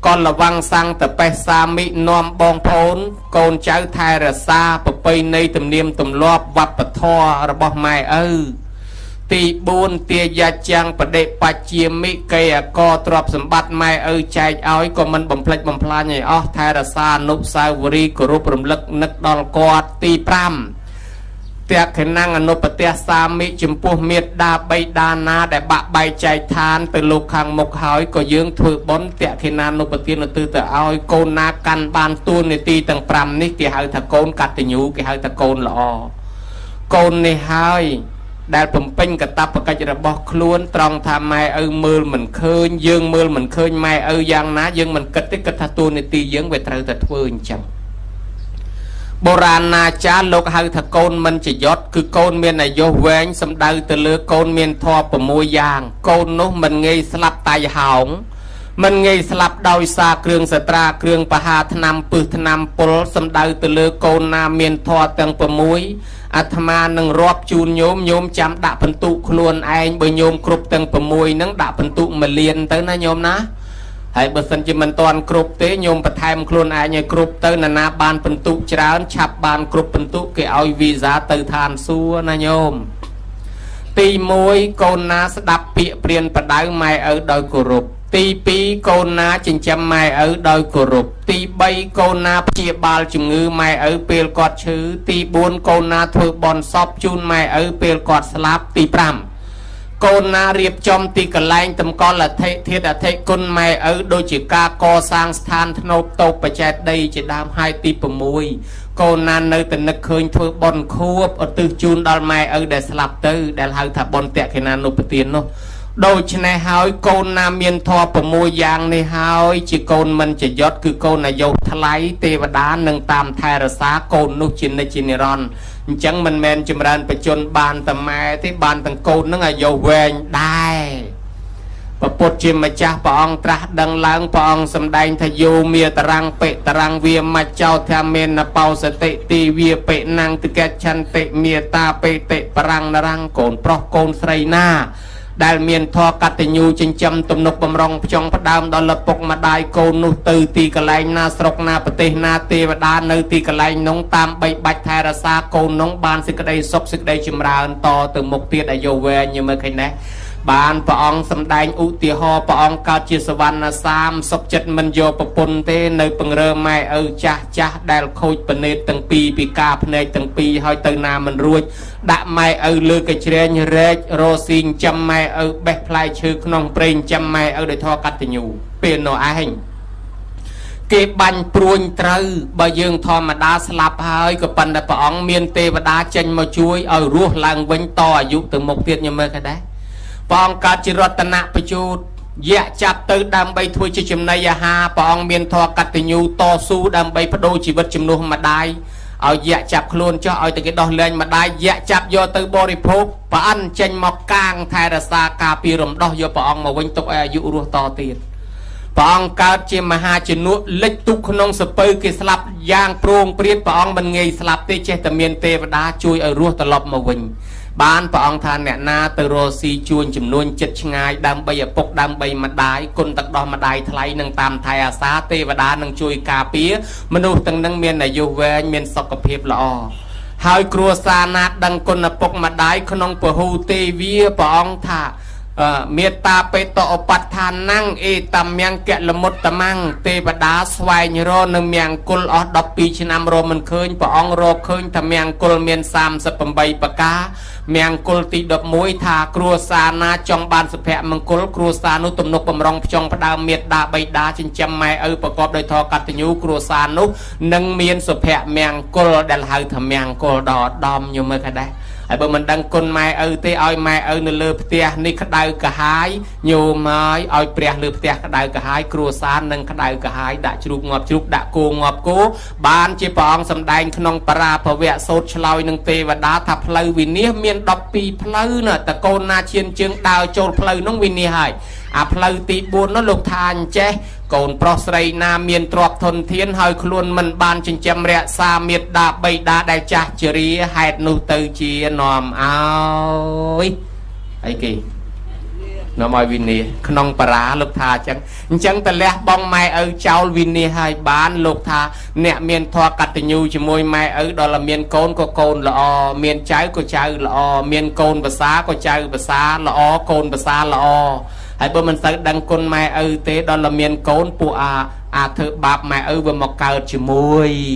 ក៏លវង្សង្តបេសាមិនាំបងប្អូនកូនចៅថែរក្សាប្រពៃណីទំនៀមទម្លាប់វប្បធម៌របស់ម៉ែឪទី4ទាយាចាំងបដិបច្ជាមិកេអកទ្រព្យសម្បត្តិម៉ែឪចែកឲ្យក៏មិនបំផ្លិចបំផ្លាញឲ្យអស់ថែរក្សាអនុស្សាវរីយ៍គោរពរំលឹកនឹកដល់គាត់ទី5តេខណੰអនុបទសាមិចំពោះមេត្តាបិតាណាដែលបាក់បែកចែកឋានទៅលោកខាងមុខហើយក៏យើងធ្វើបុណ្យតេខណនុបទានទៅឲ្យកូនណាកាន់បានទួនាទីទាំង5នេះគេហៅថាកូនកតញ្ញូគេហៅថាកូនល្អកូននេះហើយដែលបំពេញកតបកិច្ចរបស់ខ្លួនត្រង់ថាម៉ែឪមើលមិនឃើញយើងមើលមិនឃើញម៉ែឪយ៉ាងណាយើងមិនគិតទេគិតថាទួនាទីយើងវាត្រូវតែធ្វើអញ្ចឹងបុរាណណាចារ្យលោកហៅថាកូនមិនច្យុតគឺកូនមានអាយុវែងសំដៅទៅលើកូនមានធម៌6យ៉ាងកូននោះមិនងាយស្លាប់តៃហោងមិនងាយស្លាប់ដោយសារគ្រឿងសត្រាគ្រឿងបហាថ្នាំពឹសថ្នាំពុលសំដៅទៅលើកូនណាមានធម៌ទាំង6អាត្មានឹងរាប់ជូនញោមចាំដាក់បន្ទុកខ្លួនឯងបើញោមគ្រប់ទាំង6ហ្នឹងដាក់បន្ទុក1លានទៅណាញោមណាហើយបើសិនជាមិនតាន់គ្រប់ទេញោមបន្ថែមខ្លួនឯងឲ្យគ្រប់ទៅណាបានបន្ទុកច្រើនឆាប់បានគ្រប់បន្ទុកគេឲ្យវីសាទៅឋានសួគ៌ណាញោមទី1កូនណាស្ដាប់ពាក្យព្រានប្រដៅម៉ែឪដោយគោរព Tí bí cô ná chỉnh chăm mai ở đôi cổ rụp. Tí bay cô ná chia bào chừng ngư mai ở bèl quạt chứ. Tí bốn cô ná thôi bòn sọp chun mai ở bèl quạt slap tí pram. Cô ná riêng trong tí cả lanh tầm con là thệ thiết à thệ côn mai ở đôi chỉ ca co sang than nộp tộc bà chẹt đây chỉ đam hai tí bờ mùi. Cô ná nơi tình nực khơi thôi bòn khuốc ở từ chun đal mai ở để slap tư để hơi thả bòn tẹt khi nào nộp tiền nó. Đôi chân này hỏi con nam miên thoa bờ môi giang này hỏi chỉ con mình chỉ giót cứ con này dâu thay tê và đá nâng tam thay ra xá con nút trên này trên này ron chẳng mình men chìm ran phải chôn bàn tầm mai thế bàn tầng con nó là dâu về đai và bột chìm mà cha bọn tra đằng láng bọn xâm đanh thay dù mìa tarang vía mà cháu theo men là bao sẽ tệ tì vía pệ năng từ kết chân tệ mìa ta pệ tệ parang là răng cồn pro con srei na đại miền thọ cát tình nhu trên châm tụm nục bầm rong trong phát đam đó là bọc mà đại cô nụ từ tì cả lạnh na sọc na bát tê na tê và đa nơi tì cả lạnh nông tam bay bạch thay ra xa cô nông ban xích đây sọc xích đây chìm ra to từ một tiết đại dầu về như mấy cái này ban bà ông xâm đánh ưu tì ho bà ông cao chia sơ văn là sam sọc chất mình vô bà bồn tê nơi bằng rơ mai ở cha đại khôi bà nê tầng pi pi ca bà nê tầng pi hơi từ nào mình ruột đã mai ở lư cái trên rết rô xin chăm mai ở bếp plai chư nông prên chăm mai ở để thọ cắt tình nhủ bên nó ai hình cái bánh pruôn trâu bà dương thọ mà đá slap hơi có bánh là bà ông miên tê và đá chanh mà chuối ở ruột làng vinh to dụ từ một tiết như mơ cái đấy bọn cả chỉ rót tận nạp chút dạ chạp tới đam bay thui cho chùm này ha bọn miền thọ cắt tình nhu to su đam bay phát đôi chỉ vật chùm nuông mà đai ở dạ chạp luôn cho ở từ cái đo lên mà đai dạ chạp do từ body pop và ăn chanh mọc càng thay ra xa cà pi rồng đo do bọn mà vinh tục ai dụ ruột to tiền bọn cả chỉ mà ha chỉ nuốt lệch tục không sập cái slap giang prong priết bọn mình nghề slap tê che tầm miền tê và đá chui ở ruột tận lọc mà vinh ban bà ông than nè na từ rô si chuôn chùm nuôn chích ngay đam bây giờ bốc đam bây mà đái côn tắc đo mà đái thay nâng tam thay à xá tê và đá nâng chui cà pía mà nụ tầng nâng miền này dù về miền sọc cập hiệp lọ hai cua sa nát đăng côn là bốc mà đái khôn ông bờ hù tê vía bà ông thà miệt ta pe to bát than năng e tam miang kẹt là một tam mang tê và đá xoay như rô nâng miang côn ở đọc pi trên nam rô mình khơi bà ông rô khơi tham miang côn miền sam sập bầm bay bạc cá miang côn tì đập mũi thà cua sa na trong ban sập hẹ măng côn cua sa nút tụm nục bầm rong trong phát đào miệt đá bay đá trên châm mai ởประกอบโดยทอกัตญูครัวซานุnâng miền sập hẹ miang côn đàn hai tham miang côn đỏ đom như mơ cái đấy ai bữa mình đăng côn mai ở tê oi mai ở nơi lơ tia ní khát đau cả hai nhiều mai oi bẹt lơ tia khát đau cả hai cua san nâng khát đau cả hai đã chụp ngọc đã cô ngọc cố ban chỉ bỏng sầm đai khung para bảo vệ sốt chloi nâng tê và đá thập lơ vì ní miền đọc pi lơ nè ta côn na chiên chương đào trôi lơ nông vì ní hai à lơ tị buồn nó lục than che cồn prosray na miền trọc thôn thiên hơi luôn mình ban trên châm rẽ xa miệt đá bay đá đại cha cheri hạt nụ từ chia nòm áo ấy kì nó mỏi vini khung para lục tha chẳng ta lẽ bong mai ở cháu vini hai bán lục tha nẹt miền thoa cắt nhu chỉ môi mai ở đó là miền côn có côn là o miền trái có trái là o miền côn và xá có trái và xá là o côn và xá là o hãy bữa mình sẽ đăng côn mai ở tế đó là miền côn của thợ bạp mai ở vừa một cào chỉ môi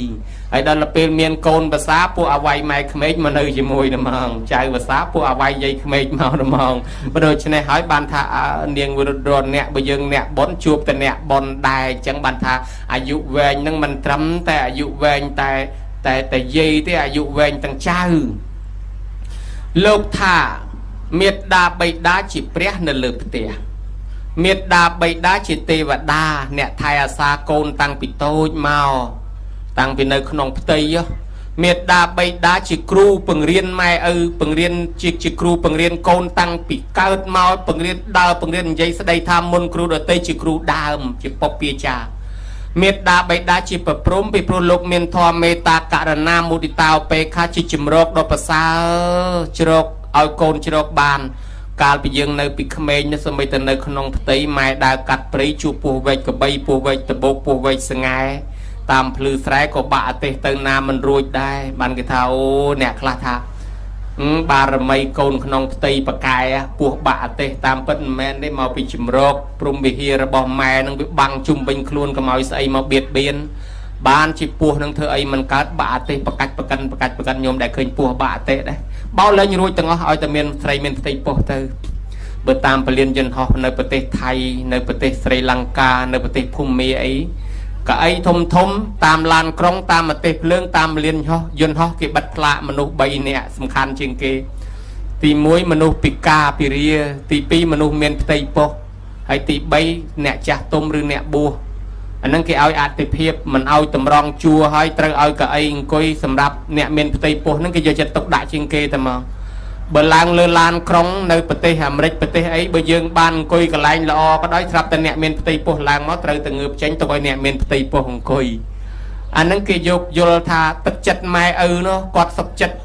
ấy đó là bên miền côn và xá của vay mai khmei mà nơi chỉ môi nè mong trái và xá của vay dây khmei màu nè mong bây giờ trên này hỏi bàn thà niềng vừa rồi nè bây giờ nè bón chuộtแต่ nè bón đài chẳng bàn thà dụ về nhưng mình trắm tại dụ về tại dây tại dụ về tầng cha lục thà miệt đa bay đá chỉ pré nè lợp tè miệt đa bay đá chỉ tê và đa nè thay à xa côn tăng bị tôi màu tăng vì nơi không tây á miệt đa bay đá chỉ kru bằng riêng mai bằng riêng chỉ kru bằng riêng côn tăng bị cao màu bằng riêng đào bằng riêng dây sẽ đây tham môn kru ở tây chỉ kru đào chỉ bọc bia trà miệt đa bay đá chỉ bập prom bị pro lục miền thọ meta cả nam mô đi tàu pe kha chỉ chìm rốc đo pasa chirok ao côn chirok bànการไปยังในปีเขมรในสมัยแต่ในขนมตีไม้ดากัดปริจูปูเวกกับใบปูเวกตะโบปูเวกสงายตามพลือสายก็บะเตะเตินามันรวยได้บันกิทาโอเนี่ยคลาทา បារមីកូនក្នុងផ្ទៃបកាយពោះបាក់អទេសតាមពិតមិនមែនទេមកពីជំរកព្រំវិហាររបស់ម៉ែនឹងវាបាំងជុំវិញខ្លួនកុំឲ្យស្អីមកបៀតបៀនបានជាពោះនឹងធ្វើអីមិនកើតបាក់អទេសបកាច់បកិនញោមដែលឃើញពោះបាក់អទេសដែរបោលេងរួចទាំងអស់ឲ្យតែមានស្រីមានផ្ទៃពោះទៅបើតាមពលានយន្តហោះនៅប្រទេសថៃនៅប្រទេសស្រីលង្កានៅប្រទេសភូមាអីក៏អីធំតាមឡានក្រុងតាមប្រទេសភ្លើងតាមពលានយន្តហោះគេបិទផ្លាកមនុស្ស3នាក់សំខាន់ជាងគេទី1មនុស្សពិការពិរាទី2មនុស្សមានផ្ទៃពោះហើយទី3អ្នកចាស់ទុំឬអ្នកបួសអាហ្នឹងគេឲ្យអតិភិបមិនឲ្យតម្រង់ជួរហើយត្រូវឲ្យកៅអីអង្គុយសម្រាប់អ្នកមានផ្ទៃពោះហ្នឹងគេយកចិត្តទុកដាក់ជាងគេតែមកបើឡើងលើឡានក្រុងនៅប្រទេសអាមេរិកប្រទេសអីបើយើងបានអង្គុយកន្លែងល្អក៏ដោយស្រាប់តែអ្នកមានផ្ទៃពោះឡើងមកត្រូវតែងើបចេញទៅឲ្យអ្នកមានផ្ទៃពោះអង្គុយអាហ្នឹងគេយកយល់ថាទឹកចិត្តម៉ែឪនោះគាត់សុខចិត្ត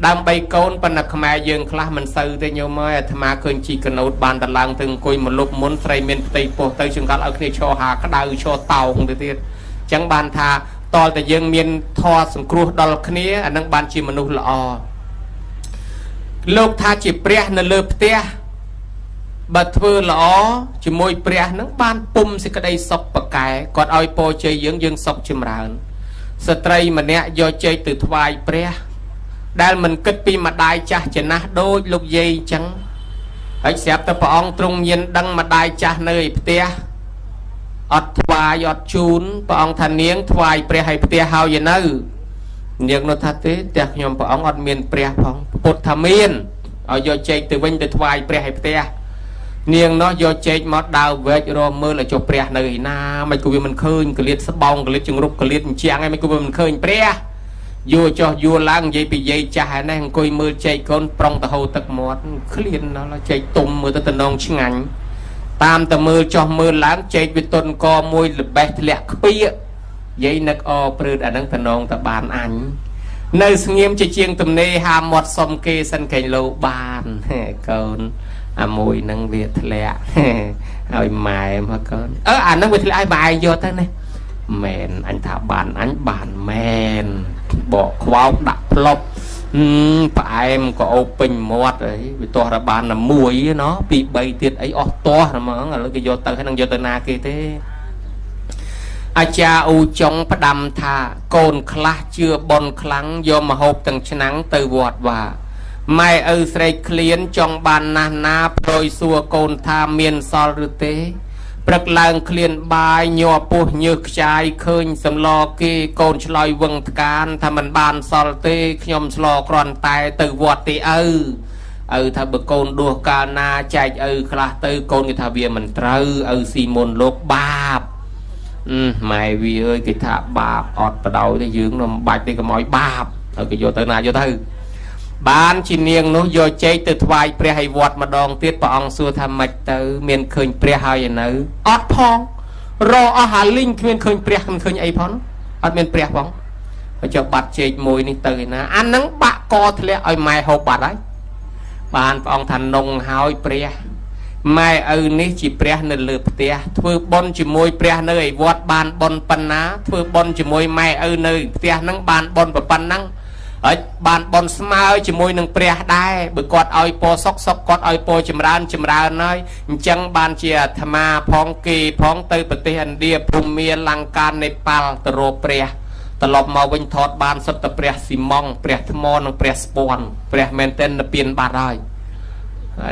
ដើម្បីកូនប៉ុន្តែខ្មែរយើងខ្លះមិនសូវទេញោមអើយអាត្មាឃើញជីកណូតបានតឡើងទៅអង្គុយមកលុបមុនស្រីមានផ្ទៃពោះទៅចង្កាត់ឲ្យគ្នាឈរហាក្តៅឈរតោងទៅទៀតអញ្ចឹងបានថាតលតែយើងមានធម៌សង្គ្រោះដល់គ្នាអានឹងបានជាមនុស្សល្អលោកថាជាព្រះនៅលើផ្ទះបើធ្វើល្អជាមួយព្រះនឹងបានពុំសេចក្តីសុខប្រកែគាត់ឲ្យពរជ័យយើងសុខចម្រើនស្ត្រីម្នាក់យកជ័យទៅថ្វាយព្រះដែលមិនគិតពីម្ដាយចាស់ចំណាស់ដូចលោកយាយអញ្ចឹងហើយស្រាប់តែព្រះអង្គទ្រង់មានដឹងម្ដាយចាស់នៅឯផ្ទះអត់ថ្វាយអត់ជូនព្រះអង្គថានាងថ្វាយព្រះឲ្យផ្ទះហើយនៅនាងនោះថាទេផ្ទះខ្ញុំព្រះអង្គអត់មានព្រះផងពុទ្ធថាមានឲ្យយកចេកទៅវិញទៅថ្វាយព្រះឲ្យផ្ទះនាងនោះយកចេកមកដើរវែករកមើលឲ្យចុះព្រះនៅឯណាមិនគួរវាមិនឃើញកលៀតស្បោងកលៀតជង្រុកកលៀតអញ្ចាំងឯងមិនគួរវាមិនឃើញព្រះយួរចុះយួរឡើងនិយាយពីយាយចាស់ឯនេះអង្គុយមើលចេកកូនប្រុងទៅហូរទឹកមាត់ឃ្លានដល់ចេកទុំមើលទៅតំណងឆ្ងាញ់តាមតែមើលចុះមើលឡើងចេកវាតុនកមួយល្បេះធ្លាក់ខ្ពៀកយាយនឹកអព្រឺតអានឹងតំណងទៅបានអញនៅស្ងៀមជាងទំនេរហាមាត់សុំគេសិនកែងលោបានកូនអាមួយនឹងវាធ្លាក់ឲ្យម៉ែមកកូនអានឹងវាធ្លាក់ឲ្យម៉ែយកទៅណាមែនអញថាបានអញបានមែនបកខ្វោកដាក់ផ្លប់ផ្អែមក៏អូបពេញមាត់អីវាទាស់របានតែមួយណោះពី3ទៀតអីអស់ទាស់ហ្មងឥឡូវគេយកទៅហើយនឹងយកទៅណាគេទេអាចារ្យអ៊ូចុងផ្ដាំថាកូនខ្លះជឿបនខ្លាំងយកមកហូបទាំងឆ្នាំងទៅវត្តវាម៉ែឪស្រែកឃ្លានចង់បានណាស់ណាប្រួយសួរកូនថាមានសល់ឬទេព្រឹកឡើងឃ្លានបាយញ័រពោះញើសខ្ចាយឃើញសម្លគេកូនឆ្លើយវឹងថ្កានថាមិនបានសល់ទេខ្ញុំស្លគ្រាន់តែទៅវត្តទេឪថាបើកូនដួសកាលណាចែកឪខ្លះទៅកូនគេថាវាមិនត្រូវឪស៊ីមុនលោកបាបម៉ែវាអើយគេថាបាបអត់បដ ாய் ទេយើងមិនបាច់ទេកុំឲ្យបាបហើយគេយកទៅណាយកទៅបានជានាងនោះយកចេកទៅថ្វាយព្រះឲ្យវត្តម្ដងទៀតព្រះអង្គសួរថាម៉េចទៅមានឃើញព្រះហើយនៅអត់ផងរកអស់ហាលីងគ្មានឃើញព្រះមិនឃើញអីផងអត់មានព្រះផងហើយចុះបាត់ចេកមួយនេះទៅឯណាអាហ្នឹងបាក់កធ្លាក់ឲ្យម៉ែហូបបាត់ហើយបានព្រះអង្គថានងហើយព្រះម៉ែឪនេះជាព្រះនៅលើផ្ទះធ្វើបុណ្យជាមួយព្រះនៅឯវត្តបានបុណ្យប៉ុណ្ណាធ្វើបុណ្យជាមួយម៉ែឪនៅផ្ទះហ្នឹងបានបុណ្យប៉ុណ្ណឹងហើយបានបនស្មើជាមួយនឹងព្រះដែរបើគាត់ឲ្យពរសុខគាត់ឲ្យពរចម្រើនហើយអញ្ចឹងបានជាអាត្មាផងគេផងទៅប្រទេសឥណ្ឌាភូមាលង្កានេប៉ាល់ទៅរកព្រះត្រឡប់មកវិញថតបានសុទ្ធតែព្រះស៊ីម៉ង់ព្រះថ្មនិងព្រះស្ពាន់ព្រះមែនទែនទៅពៀនបាត់ហើយ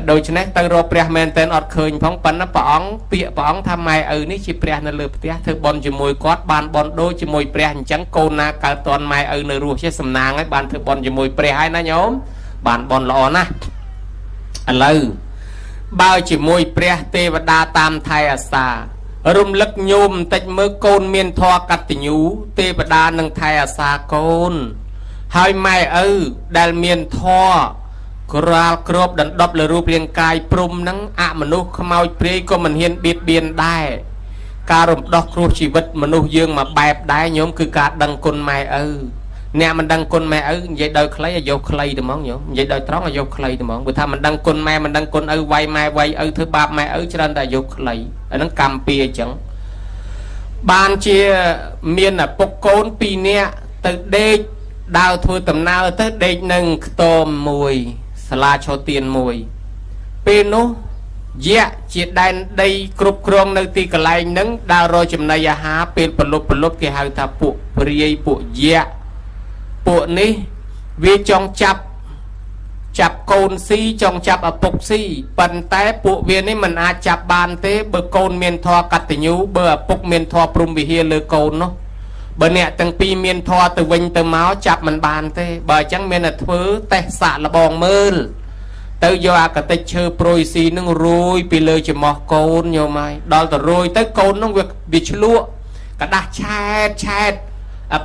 ដូច្នេះទៅរកព្រះមែនទែនអត់ឃើញផងប៉ុន្តែព្រះអង្គពាក្យព្រះអង្គថាម៉ែឪនេះជាព្រះនៅលើផ្ទះធ្វើបុណ្យជាមួយគាត់បានបុណ្យដូចជាមួយព្រះអញ្ចឹងកូនណាកើតតនម៉ែឪនៅរស់ជាសំណាងហើយបានធ្វើបុណ្យជាមួយព្រះហើយណាញោមបានបុណ្យល្អណាស់ឥឡូវបើជាមួយព្រះទេវតាតាមថៃអាសារំលឹកញោមបន្តិចមើលកូនមានធម៌កតញ្ញូទេវតានឹងថៃអាសាកូនហើយម៉ែឪដែលមានធម៌ក្រាលគ្របដណ្ដប់លើរូបរាងកាយព្រំនឹងអមនុស្សខ្មោចព្រាយក៏មិនហ៊ានបៀតបៀនដែរការរំដោះគ្រោះជីវិតមនុស្សយើងមកបែបដែរញោមគឺការដឹងគុណម៉ែឪអ្នកមិនដឹងគុណម៉ែឪនិយាយដោយខ្លីឲ្យយកខ្លីទៅហ្មងញោមនិយាយដោយត្រង់ឲ្យយកខ្លីទៅហ្មងព្រោះថាមិនដឹងគុណម៉ែមិនដឹងគុណឪវាយម៉ែវាយឪធ្វើបាបម៉ែឪច្រើនតែយកខ្លីអាហ្នឹងកម្មពីអញ្ចឹងបានជាមានឪពុកកូន2នាក់ទៅដេក đào thôi tầm nào tới địch nâng tôm mùi sla cho tiền mùi bên nó dạ chỉ đàn đây cướp krong nơi tì cả lại nâng đào rồi chùm này há bên bật lốp cái hai thà bộ riêng bộ dạ bộ ní vì trong chập côn si trong chập ở bục si bần té bộ viên ấy mình chập bàn thế bờ côn miền thoa cắt từ nhú bờ bục miền thoa prum bị hia lơ côn nó bờ nè từng pi miền thoa từ vinh từ máu chập mình bàn thế bờ chẳng miền là thứ té xạ là bòn mơ từ do cả tây chơi proi si nâng rồi pi lơ chỉ mò côn nhiều mai đó từ rồi tới côn nó việc bị lúa cả đá chét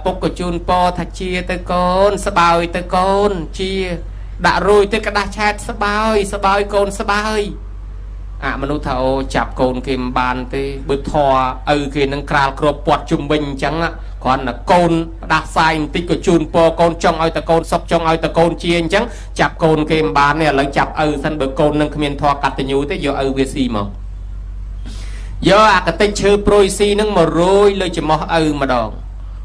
bục của chun po thà chia tới côn sờ bào tới côn chia đã rồi tới cái đá chát sắp bao côn sắp bao mà nó thao chạp côn kìm bàn tới bữa thò khi nâng kral crop quạt trung bình chẳng còn là côn đá sai tích của chun po côn trong ai ta côn sọc trong ai ta côn chia chẳng chạp côn kìm bàn này lấy chạp sân bữa côn nâng miền thò cắt từ nhú tới do về si mà do cái tên chơi proi si nâng mà rồi lời chỉ mò mà đòn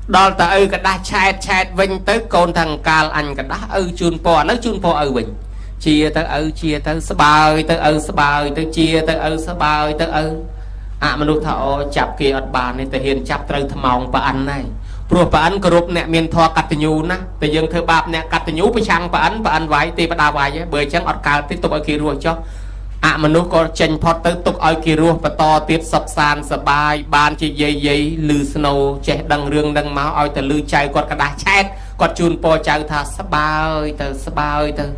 đó ta cái đá chát vinh tới côn thằng cal anh cái đá chun po nó chun po vinh chia tới sờ bài tới chia tới sờ bài tới mình lúc thọ chập kia ở bàn này thể hiện chập tới thầm mong bà anh này pro bà anh có rụp nè miền thoa cắt nhú na từ dân thưa bạp nè cắt nhú bị chăng bà anh vải tì bà đào vải chứ bởi chẳng ở cao tiếp tục ở kia rồi cho mình lúc có tranh phật tới tục ở kia rồi và to tiếp sập sàn sờ bài bàn chỉ dây lư snow che đằng rương đằng máu oi từ lư chạy quạt cái đá chét quạt chun po chạy thà sờ bài từ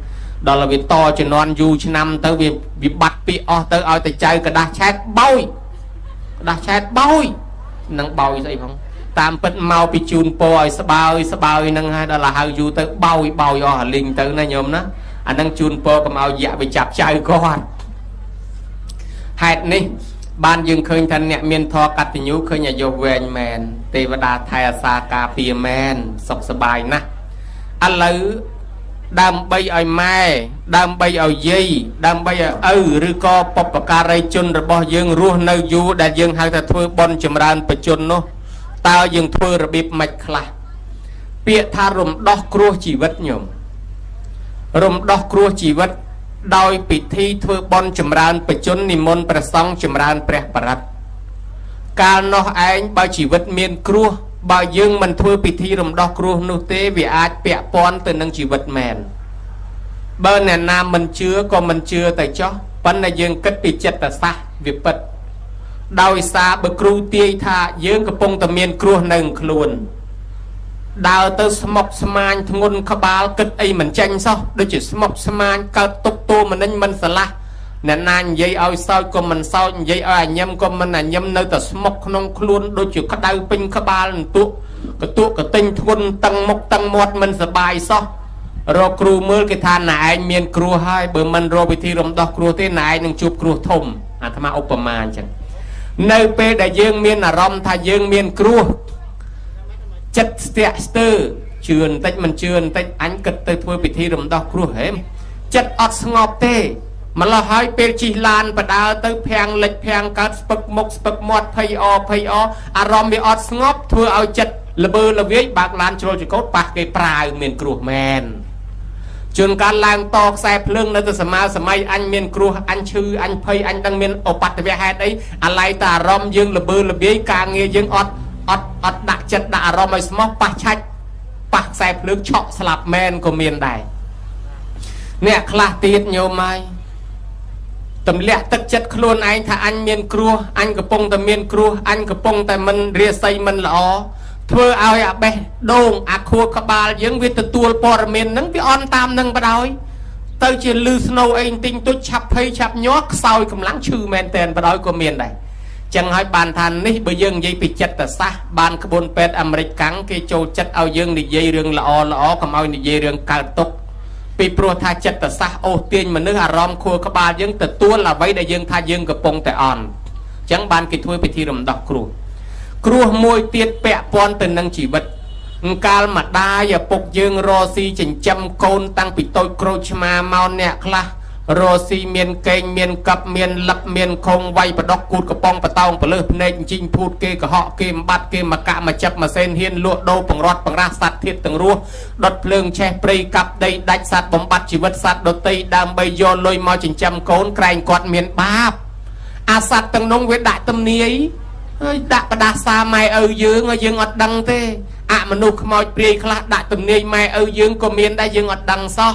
đó là việc to cho non du cho năm tới việc bắt bị tới oi từ chạy cái đá chét bôi nâng bôi vậy không tam bật mau bị chun po oi sờ bài nâng hai đó là hai du tới bôi linh tới này nhôm đó nâng chun po cầm ao dạ bị chặt chạy con hạt ní ban dương khơi thân nhẹ miền thọ cắt thì nhú khơi nhà vô về mền tê và đà thay xa cà phê mền sọc sờ bài na anh lấy đam bay ở mai đam bay ở dây đam bay ở rư co bọc bạc cà ray chun rồi bỏ dương ruột nơi du đại dương hai ta thưa bon chìm ran bạch chun nó tao dương thưa rồi bịp mạch khla bịa tha rùm đo cua chỉ vật nhổm rùm đo cua chỉ vật đôi bị thi thưa bon chìm ran bạch chun niệm môn bạch song chìm ran bạch bạch ca nó anh bao chỉ vật miền cua bao dương mình thưa bị thi rùm đo cua nô tế vì ai bẹ pon từ nâng chỉ vật mèn bên này nam mình chưa còn mình chưa tại cho bên này dương kết bị chết là xa việc bật đôi xa bậc cru tia tha dương cái bông tầm miền cua nâng luôn đào từ mọc sman ngôn khá báo kết ấy mình tranh sao đôi chỉ mọc sman cao tốc tô mình nên mình sẽ là nên anh dây ơi sao còn mình sao dây ơi nhâm còn mình là nhâm nơi tờ mọc nông luôn đôi chỉ có đau pin khá báo cái tinh thun tăng một mình sẽ bài sao rồi cru mưa cái than này anh miền cru hai bữa mình rồi bị thi rồng đỏ cru thế này nâng chụp cru thùng tham gia opama chẳng nơi pe đại dương miền là rom thay dương miền cru chất tư trường tách mình trường tách anh cất tới thôi bị thi rồng đỏ cru hết chất ọt ngọt tê mà là hai pe chi lan và đào tới phèn lệch phèn cát spek mọt phay o rom bị ọt ngọt thôi ao chất là bơ là viết bạc lan cho chỉ cốt bạc cái prai miền cru men trường can lang to xe lưng nơi từ sớm mai anh miền cru anh chư anh phay anh đang miền ở bát về hai đấy anh lại ta rom dương là bơ là viết càng nghe dương ọt đặc chất đã rom ấy smok bạc chạch bạc xe lưng chọ slap men của miền đài nè khla tiết nhiều mai tầm lẹ tất chất luôn anh thà anh miền cru anh cái pông tầm miền cru anh cái pông tại mình ria say mình là thưa ai bé đồn khua các bà dưỡng viết từ tua bò miền nắng cái on tam nâng bắt đầu tới chuyện lư snow anh tinh tôi chập hay chập nhót sau cầm lắng chư men tên bắt đầu của miền này chẳng hỏi bàn thàn ní bây giờ dây bị chặt ở xa bàn cái bồn pet American cái châu chất ao dương đi dây rừng là ó cầm ao đi dây rừng cao tốc bị pro tha chặt ở xa ô tiên mà nước rom khua các bà dưỡng từ tua là vậy để dương tha dương cái pông tại on chẳng bàn cái thui bị thi rầm đọc cừu cua môi tiết bẹ pon từ năng chỉ vật cal mà đa và bục dương rosi chỉnh châm côn tăng bị tôi crocma mau nè kla រស់ស៊ីមានកេងមានកັບមានលឹកមានខងវាយបដកគូតកប៉ងបតោងបលើភ្នែកជីងភូតគេកុហកគេម្បាត់គេមកកមកចាប់មកសេនហ៊ានលក់ដូរបង្រត់បង្រាស់សត្វធាតទាំងរស់ដុតភ្លើងឆេះព្រៃកាប់ដីដាច់សត្វបំបត្តិជីវិតសត្វដតីដើម្បីយកលុយមកចិញ្ចឹមកូនក្រែងគាត់មានបាបអាសត្វទាំងនោះវាដាក់ទំនាយហើយដាក់បដាសាម៉ែឪយើងអត់ដឹងទេអមនុស្សខ្មោចព្រាយខ្លះដាក់ទំនាយម៉ែឪយើងក៏មានដែរយើងអត់ដឹងសោះ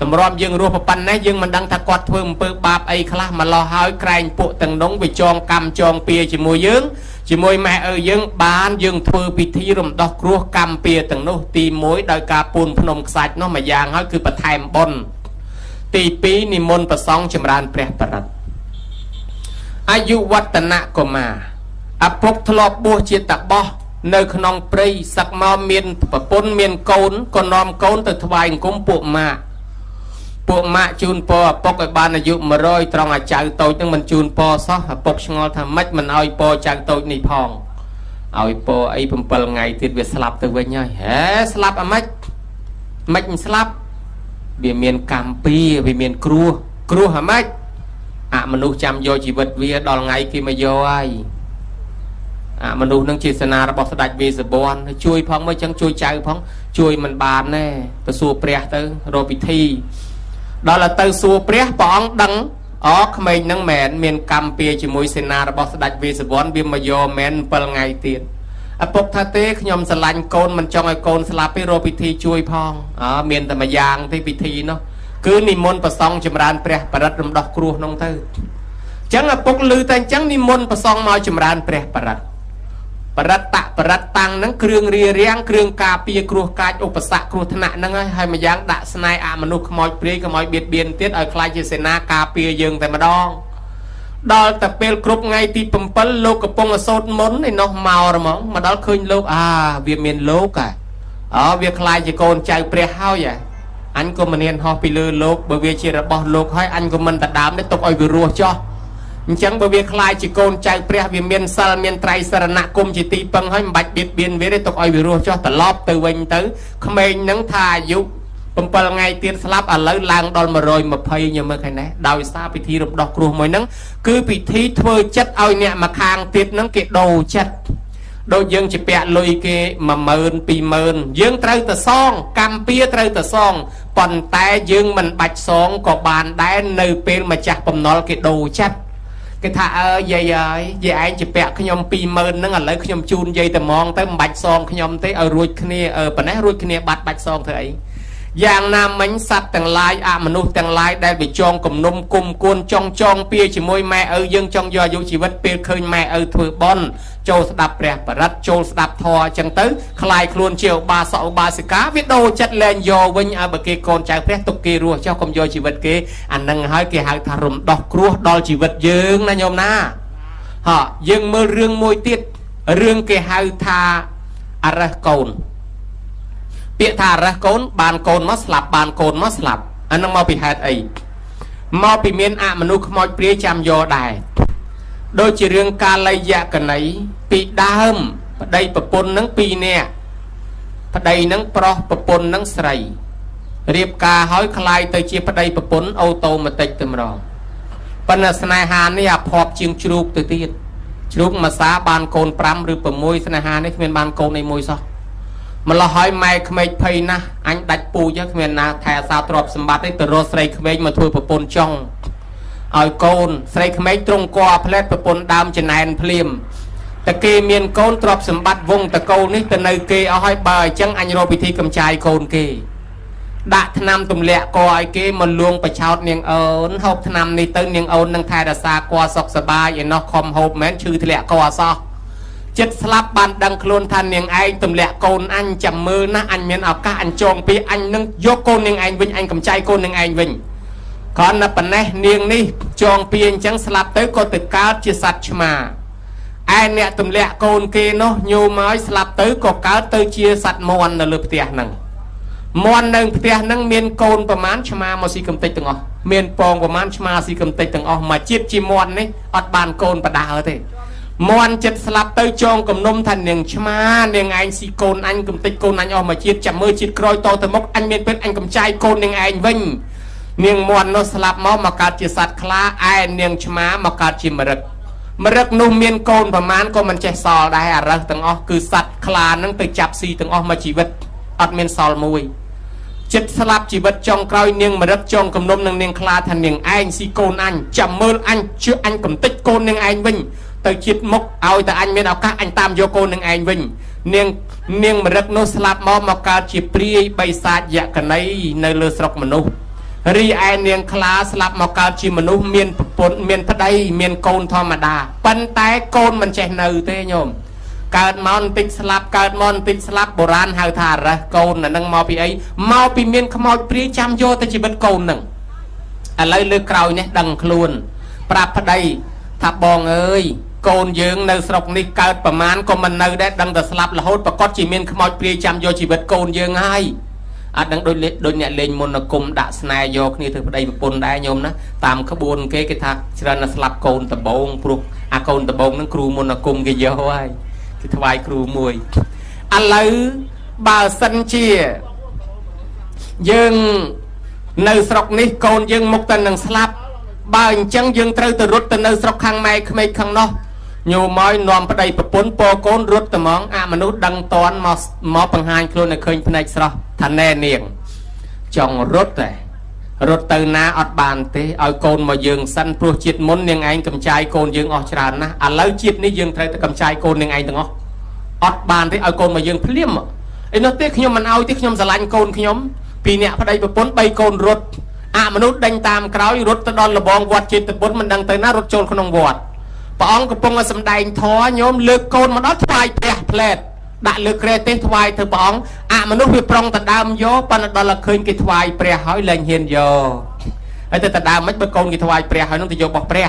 តម្រាំយើងរស់ប៉ុណ្ណេះយើងមិនដឹងថាគាត់ធ្វើអំពើបាបអីខ្លះមកលោះហើយក្រែងពួកទាំងនោះវាចងកម្មចងពៀជាមួយយើងជាមួយម៉ែឪយើងបានយើងធ្វើពិធីរំដោះគ្រោះកម្មពៀទាំងនោះទី1ដោយការពូនភ្នំខ្សាច់នោះមួយយ៉ាងហើយគឺបន្ថែមបុណ្យទី2និមន្តព្រះសង្ឃចម្រើនព្រះបរិត្តអាយុវឌ្ឍនកុមារឪពុកធ្លាប់បួសជាតាបោះនៅក្នុងព្រៃសឹកមកមានប្រពន្ធមានកូនក៏នាំកូនទៅថ្វាយអង្គមពួកម៉ាក់ជូនពរឪពុកឲ្យបានអាយុ100ត្រង់អាចៅតូចនឹងមិនជូនពរសោះឪពុកឆ្ងល់ថាម៉េចមិនឲ្យពរចៅតូចនេះផងឲ្យពរអី7ថ្ងៃទៀតវាស្លាប់ទៅវិញហើយហេស្លាប់អាម៉េចមិនស្លាប់វាមានកម្មពីវាមានគ្រោះអាម៉េចអមនុស្សចាំយកជីវិតវាដល់ថ្ងៃគេមកយកហើយអមនុស្សនឹងជាសេនារបស់ស្ដេចវេស្សវណ្ណជួយផងមើលចឹងជួយចៅផងជួយមិនបានទេទៅសួរព្រះទៅរកពិធីដល់ទៅសួរព្រះព្រះអង្គដឹងក្មេងនឹងមែនមានកម្មពៀជាមួយសេនារបស់ស្ដេចវេស្សវណ្ណវាមកយកមែន7ថ្ងៃទៀតឪពុកថាទេខ្ញុំស្រឡាញ់កូនមិនចង់ឲ្យកូនស្លាប់ទេរកពិធីជួយផងមានតែមួយយ៉ាងទេពិធីនោះគឺនិមន្តព្រះសង្ឃចម្រើនព្រះបរិត្តរំដោះគ្រោះនោះទៅអញ្ចឹងឪពុកឮតែអញ្ចឹងនិមន្តព្រះសង្ឃមកចម្រើនព្រះបរិត្តបរិត្តតាំងហ្នឹងគ្រឿងរារាំងគ្រឿងការពារគ្រោះកាចឧបសគ្គគ្រោះថ្នាក់ហ្នឹងហើយមួយយ៉ាងដាក់ស្នេហ៍អមនុស្សខ្មោចព្រាយកុំឲ្យបៀតបៀនទៀតឲ្យខ្លាចជាសេនាការពារយើងតែម្ដងដល់តែពេលគ្រប់ថ្ងៃទី7លោកកំពុងសូត្រមន្តឯនោះមកហ្មងមកដល់ឃើញលោកវាមានលោកវាខ្លាចជាកូនចៅព្រះហើយអញក៏មិនហ៊ានហោះពីលើលោកបើវាជារបស់លោកហើយអញក៏មិនដដើមទេទុកឲ្យវារស់ចោះអញ្ចឹងបើវាខ្លាចជាកូនចៅព្រះវាមានសិលមានត្រៃសរណគមជាទីពឹងហើយមិនបាច់បៀតបៀនវាទេទុកឲ្យវារស់ចោះត្រឡប់ទៅវិញទៅក្មេងហ្នឹងថាអាយុ7ថ្ងៃទៀតស្លាប់ឥឡូវឡើងដល់120ញមើលឃើញទេដោយសារពិធីរំដោះគ្រោះមួយហ្នឹងគឺពិធីធ្វើចិត្តឲ្យអ្នកមកខាងទៀតហ្នឹងគេដូរចិត្តដូចយើងជាពាក់លុយគេ10000 20000យើងត្រូវទៅសងកម្មពៀត្រូវទៅសងប៉ុន្តែយើងមិនបាច់សងក៏បានដែរនៅពេលម្ចាស់បំណុលគេដូរចិត្តគេថាយាយអើយយាយឯងជាពាក់ខ្ញុំ20000ហ្នឹងឥឡូវខ្ញុំជូនយាយតែហ្មងទៅមិនបាច់សងខ្ញុំទេឲ្យរួចគ្នាប៉ុណ្ណេះរួចគ្នាបាច់សងធ្វើអីយ៉ាងណាមិញសត្វទាំងឡាយអមនុស្សទាំងឡាយដែលវាចងគំនុំគុំគួនចងពៀជាមួយម៉ែឪយើងចង់យកអាយុជីវិតពេលឃើញម៉ែឪធ្វើបន់ចូលស្ដាប់ព្រះបរិត្តចូលស្ដាប់ធម៌អញ្ចឹងទៅคลายខ្លួនជាឧបាសកឧបាសិកាវាដូរចិត្តលែងយកវិញឲ្យបើគេកូនចៅព្រះទុកគេរស់ចោះកុំយកជីវិតគេអានឹងហើយគេហៅថារំដោះគ្រោះដល់ជីវិតយើងណាញោមណាយើងមើលរឿងមួយទៀតរឿងគេហៅថាអរិសកូនពាក្យថាអរិសកូនបានកូនមកស្លាប់បានកូនមកស្លាប់អានឹងមកពីហេតុអីមកពីមានអមនុស្សខ្មោចព្រាយចាំយកដែរដូចជារឿងកាលយកណីពីដើមប្តីប្រពន្ធនឹង2នាក់ប្តីនឹងប្រុសប្រពន្ធនឹងស្រីរៀបការហើយคล้ายទៅជាប្តីប្រពន្ធអូតូម៉ាទិកទៅម្ដងប៉ុន្តែស្នេហានេះអាភ័ព្វជាងជ្រូកទៅទៀតជ្រូកមួយសាបានកូន5ឬ6ស្នេហានេះគ្មានបានកូនឯមួយសោះម្ល៉េះហើយម៉ែក្មេកភ័យណាស់អញដាច់ពូជគ្មានណាថែអាសាទ្រព្យសម្បត្តិទេទៅរកស្រីក្មេកមកធ្វើប្រពន្ធចង់ឲ្យកូនស្រីក្មេកទ្រង់គួរផ្លែតប្រពន្ធដើមចំណែនភ្លាមតែគេមានកូនទ្រព្យសម្បត្តិវងតកូលនេះទៅនៅគេអស់ហើយបើអញ្ចឹងអញរកពិធីកំចាយកូនគេដាក់ថ្នាំទម្លាក់កឲ្យគេមកលួងបឆោតនាងអូនហូបថ្នាំនេះទៅនាងអូននឹងថែរក្សាកសុខសบายឯណោះខំហូបមែនឈឺធ្លាក់កអសោះចិត្តស្លាប់បានដឹងខ្លួនថានាងឯងទម្លាក់កូនអញចាំមើលណាអញមានឱកាសអញចងពីអញនឹងយកកូននាងឯងវិញអញកំចាយកូននាងឯងវិញគ្រាន់តែប៉ុណ្ណេះនាងនេះចងពីអញ្ចឹងស្លាប់ទៅក៏ទៅកើតជាសត្វឆ្មាឯអ្នកទម្លាក់កូនគេនោះញោមឲ្យស្លាប់ទៅក៏កើតទៅជាសត្វមន់នៅលើផ្ទះហ្នឹងមន់នៅផ្ទះហ្នឹងមានកូនប្រមាណឆ្មាមកស៊ីកំតិចទាំងអស់មានពងប្រមាណឆ្មាស៊ីកំតិចទាំងអស់មកជាតិជាមន់នេះអត់បានកូនបដាើទេមន់ចិត្តស្លាប់ទៅចងគំនុំថានាងឆ្មានាងឯងស៊ីកូនអញកំតិចកូនអញអស់មកជាតិចាំមើលជាតិក្រោយតទៅមុខអញមានពេលអញកំចាយកូននាងឯងវិញ niềng muôn nó slap máu mà cát chỉ sạt khla ai niềng chma mà cát chỉ mà rực nụ miên côn và mán có mình che sò đây à rực từng ó cứ sạt khla nâng từ chạp xì từng ó mà chỉ vật ọt miên sò mùi chết slap chỉ vật trong coi niềng mà rực trong cầm nôm nâng niềng khla thành niềng anh si côn anh chậm mơ anh chưa anh cầm tích côn niềng anh vinh từ chết mốc ao từ anh miên ao các anh tam vô côn niềng anh vinh niềng mà rực nó slap máu mà cát chỉ pri bay sạt dạ cái này nơi lơ sọc mà nô ri ai niềng khla slap mà cát chỉ mà nô miên phát đây miên côn thò mà đà pan tay côn mình chạy nừ thế nhôm cát mòn tích slap bồ ran hào thà ra côn là nâng mau pi ấy mau pi miên khmoi pri chăm vô ta chỉ biết côn nâng à lấy lư cào nhé đằng luôn prap phát đây tháp bong ơi côn dương nơi sọc ní cátประมาณ có mình nơi đấy đằng ta slap là hốt và có chỉ miên khmoi pri chăm vô chỉ biết côn dương ai đừng đôi nhẹ lên môn là cùng đã snai vô như từ đây bồn đai nhôm đó tạm cái buồn cái thạc cho nên là slap côn tập bông pro côn tập bông nó kêu môn là cùng cái vô ai cái thay kêu mùi lấy bà sân chia dương nơi sọc ní côn dương một tầng slap bà chân dương trâu từ rút từ nơi sọc khang mai khang nó nhiều mối nòm ở đây bốn po côn rút từ món mà nó đăng toán mò bằng hai kilo này khơi này sao thành nè niềng chồng rút này rút từ na ọt bàn thế ở côn mà dương săn pro chiết muốn niềng anh cầm chai côn dương ọt tràn na lấy chiết ní dương thấy cầm chai côn niềng anh từng ọt bàn thế ở côn mà dương phím ấy nó tiếc nhom mình ao tiếc nhom sờ lạnh côn nhom vì nè ở đây bốn bay côn rút mà nó đánh tam cáo rút từ đòn là bong vọt chiết từ bốn mình đang tới na rút trôn không vọt bà ông cũng là sầm đài thó nhóm lược côn mà nó thay plẹt đại lược rê tê thay từ bà ông mà nó bị prong tận đam gió pan đó là khơi cái thay pre hỏi lên hiền giờ ấy từ tận đam mấy bữa côn cái thay pre hỏi nó từ vô bọc pre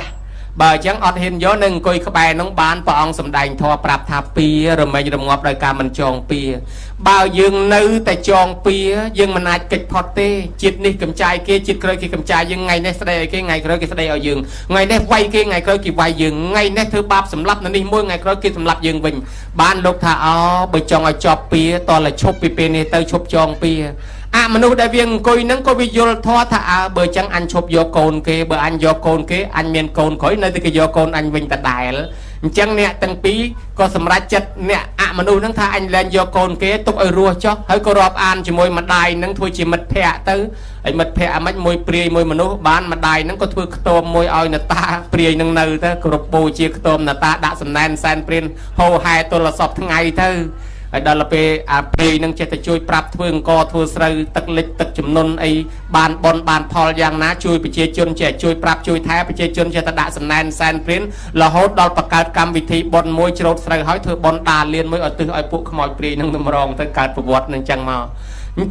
bà chẳng ọt hiền gió nâng coi các bài nông bán bà ông sầm đài thó prap tháp pia rồi mấy đồng ngọc đời ca mình tròn pia bao dương nữ tại tròn pia dương mình ai kịch phật tê chít ní cầm chai kia chít cười kia cầm chai dương ngày nay đây cái ngày cười kia đây ở dương ngày nay quay kia ngày cười kia quay dương ngày nay thứ ba sầm lấp nó đi mỗi ngày cười kia sầm lấp dương bình ban lúc thà bởi tròn ở chọp pia to là chụp pia này tới chụp tròn pia mà nó đại viên coi nắng có video thoa thà bởi chẳng anh chụp vô cồn kia bởi anh vô cồn kia anh miền cồn khỏi nơi cái vô cồn anh vinh tận đài chẳng nè tăng pí có sầm ra chất nè mà nó nắng tha anh lên vô cồn kia tục ở rùa cho hơi có rọp an chỉ môi mặt đài nắng thôi chỉ mật phẹ tới ấy mật phẹ mất môi pri môi mà nó bán mặt đài nắng có thôi tôm môi oi nè ta pri nắng nơi ta cột bù chia tôm nè ta đã sầm nan san prin hồ hai tôi là sọp ngày thôi đó là về pri nâng chế ta chui prap thương co thua sơi tật lịch tật chấm nôn ấy bàn bon bàn phò giang ná chui bị chia chôn trẻ chui prap chui thái bị chia chôn chế ta đã sầm nan san prin là hốt đó bạc cát cam vị thị bon môi chốt sơi hỏi thưa bon đà liên mới ở từ ở phụ khmoi pri nâng tầm rong tới cát phụ vót nâng chẳng mà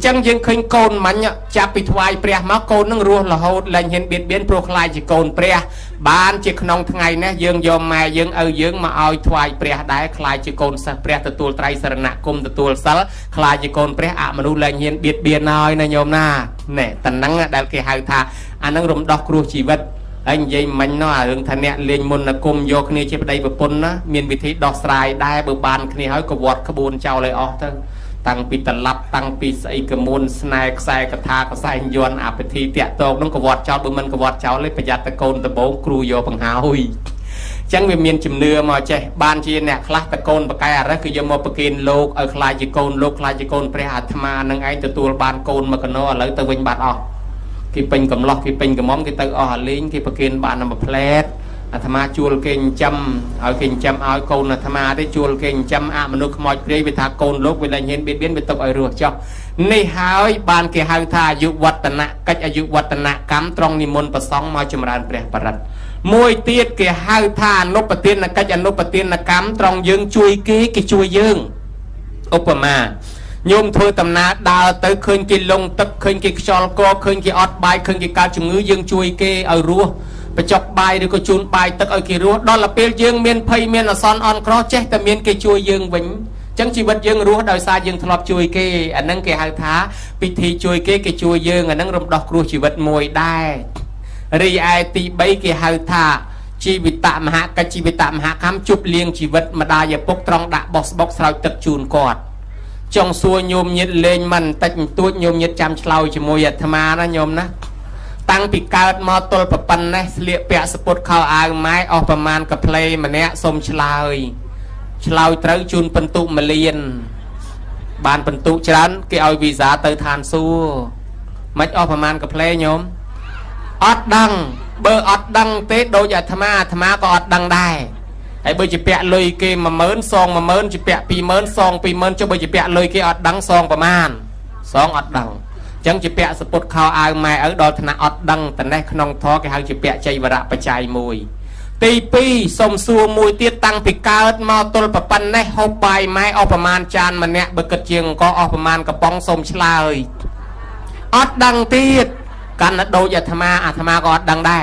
chẳng dương khinh côn mà nhá chạp bị thoại pre má côn nâng rùa là hốt lên hiện biệt biến pro khai chỉ côn pre bán chỉ nông ngày nè dương dòm mà dương ở dương mà ao thoại pre đái khai chỉ côn sa pre từ tuol trai sờ nạ cung từ tuol sal khai chỉ côn pre mà nu lên hiện biệt biến nói nè nhôm na nè tận năng đại cái hai tha anh năng rụng đọc rùa chỉ vật anh dây mình nó hướng thành nè lên môn là cung vô kia chỉ đây bờ pôn á miền vị trí đọc sai đai bờ bàn kia hỏi có vọt có buồn trao lại ọ thôi tăng pi tận lập tăng pi say cái môn snack say cái tha cái say yuan áp thi tiệt tộc nó có vọt cháu bữa mình có vọt cháu lấyประหยัดตะโกนตะโบกครูโยbằng hào hui chẳng vì miền chìm nưa mà che ban chi nè khlaตะโกนบะcáiอะไรคือโยมปะกินโลกเอาคลายจีโกนโลกคลายจีโกนพระอาตมานั่งไอ้ตัวบานโกนมากันเนาะแล้วตะวิญบาดออกกี่เป็นกำล็อกกี่เป็นกำม้อมกี่ตะอ๋อลิงกี่ปะกินบานนำมาเพลทอาตมาจูลเก่งจำเอาเก่งจำเอาโกนอาตมาได้จูลเก่งจำมนุษย์ขโมยเปรี้ยไปทาโกนโลกเวลาเห็นเบี้ยไปตกไอรัวเจ้าในหายบานเกี่ยหายทายุวัตนะกัจอายุวัตนะกำตรงนิมนต์ประสองมาจมรานเปรี้ยปรัดมวยเตี้ยเกี่ยหายทานกปฏินกัจอนุปฏินกำตรงยืงช่วยกี้กี่ช่วยยืงอุปมาโยมเธอตำนาดาวเตยเคยกินลงตึกเคยกินชอลโกเคยกินออดใบเคยกินการจุงื้อยืงช่วยกี้เอารัวไปจบใบหรือก็จูนใบตึกเอากี่รัวดอลลาร์เปลยืงเมียนไพเมียนอซอนออนครอเจแต่เมียนกี่ช่วยยืงวิ่งจังชีวิตยืงรัวโดยสายยืงทลบช่วยกี้อันนั้นกี่หายท้าพิธีช่วยกี้กี่ช่วยยืงอันนั้นรำดอกครัวชีวิตมวยได้รีไอตีใบกี่หายท้าชีวิตตามหากับชีวิตตามหาคำจุบเลี้ยงชีวิตมาได้อย่าปกตรองด่าบ็อกสาวตึกจูนกอดจงซัวโยมยิดเลงมันตัดตัวโยมยิดจำเฉลาจมวยธรรมานะโยมนะ tăng bị cao mò tôl bập bần này liệt bẹ sụt khao ai máy ởประมาณกับเพลย์มันเนี้ยสมชลายเต๋อจูนเป็นตุมาเลียนบานเป็นตุฉะนั้นเกี่ยววีซ่าเตอทานสู้ไม่ออกประมาณกับเพลย์โยมอดดังเบอร์อดดังเตะโดยธรรมะก็อดดังได้ไอ้เบอร์จะแปะเลยเกมมาเมินซองมาเมินจะแปะปีเมินซองปีเมินจะเบอร์จะแปะเลยเกอดดังซองประมาณซองอดดังจังจะแปะสปุดข่าวอายมาเอาดอธนาอดดังแต่ในขนมท้อแกหางจะแปะใจวระประจัยมวยตีปีสมสัวมวยเตี้ยตังปีกาดมาตลปปันในหอบใบไม้ออกประมาณจานมันเนี่ยเบอร์กระเจียงก็ออกประมาณกระป๋องสมชลายอดดังเตี้ยกันโดยธรรมะก็อดดังได้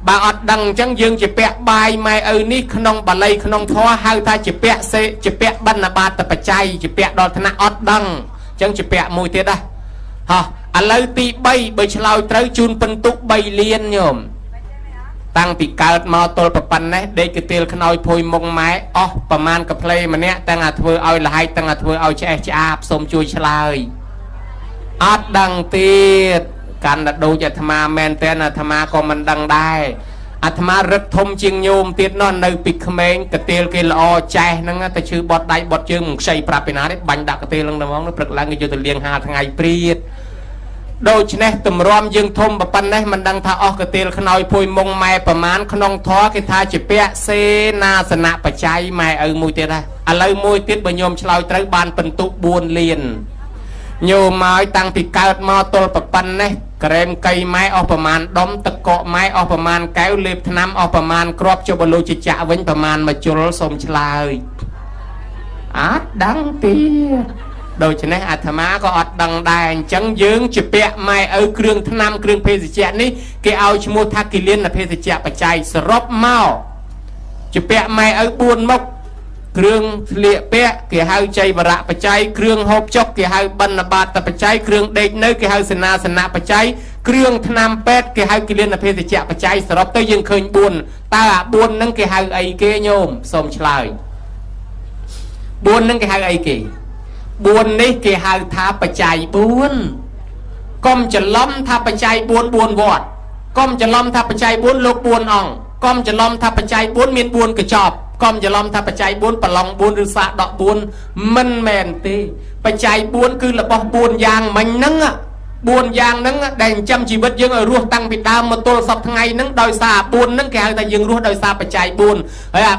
บาอดดังจังยังจะแปะใบไม้นี่ขนมบาลัยขนมท้อหางถ้าจะแปะเสจะแปะบรรณบาตปัจจัยจะแปะดอธนาอดดังจังจะแปะมวยเตี้ยได้ฮะอะไรตีใบใบฉลาวเต๋อจูนเป็นตุใบเลียนโยมตั้งปีกาดมาตลปปันนะเด็กเตียลขนอยพวยมงไม้อ๋อประมาณกับเพลย์มันเนี้ยตั้งอาเธอเอาลายตั้งอาเธอเอาแช่อาบสมจุยฉลายอัดดังเตียดการดูจะธรรมาแมนเตนธรรมาก็มันดังได้อัตมารึกทมจิงโยมเตียดนอนในปีกเมงกเตียลกิลอใจนั่งแต่ชื่อบอดได้บอดจึงใส่ปราบไปนาได้บังดักกเตียลงน้ำมองนึกปรึกลังอยู่ตัวเลี้ยงหาทางไงเปรียดโดยเฉพาะตุ่มรวมยังทมปปันได้มันดังท่าออกกระเตียลขนอยพวยมงไม้ประมาณขนองท้อกิทาจิเปะเซนาสนะปัจจัยไม้มวยเตี้ยได้อะไรมวยเตี้ยบโยมชลาวไตรบานเป็นตุบวนเลียนโยมไม้ตั้งปีกาดมาตลปปันได้เกรมไก่ไม้ออกประมาณดมตะเกาะไม้ออกประมาณแก้วเล็บน้ำออกประมาณครอบจบลูจิจะเว้นประมาณมาจุลสมชลายอัดดังเตี้ยโดยเฉพาะอาตมาก็อดดังได้จังยืงจะเปะไม่เครื่องทนำเครื่องเพศเจนี้แกเอาชมูทักกิเลียนในเพศเจปัจจัยสรบเมาจะเปะไม่บุญมกเครื่องเลี้ยเปะแกเอาใจบระปัจจัยเครื่องหอบจกแกเอาบรรณบาตปัจจัยเครื่องเด็กเนื้อแกเอาสนาปัจจัยเครื่องทนำเป็ดแกเอากิเลียนในเพศเจปัจจัยสรบตัวยังเคยบุญตาบุญนั่งแกเอาไอเกยโยมสมชลายบุญนั่งแกเอาไอเกยบุญนี่เกี่ยวกับท่าปัจจัยบุญก้มจะล้อมท่าปัจจัยบุญวอดก้มจะล้อมท่าปัจจัยบุญลูกบุญอ่องก้มจะล้อมท่าปัจจัยบุญมีบุญกระจอบก้มจะล้อมท่าปัจจัยบุญปลองบุญหรือสะดอกบุญมันแมนตีปัจจัยบุญคือระบบบุญยางมันนั่งบุญยางนั่งแดงจำชีวิตยังรัวตั้งปิดดาวมาตัวสับทั้งไงนั่งโดยสาบุญนั่งแก่แต่ยังรัวโดยสาปัจจัยบุญ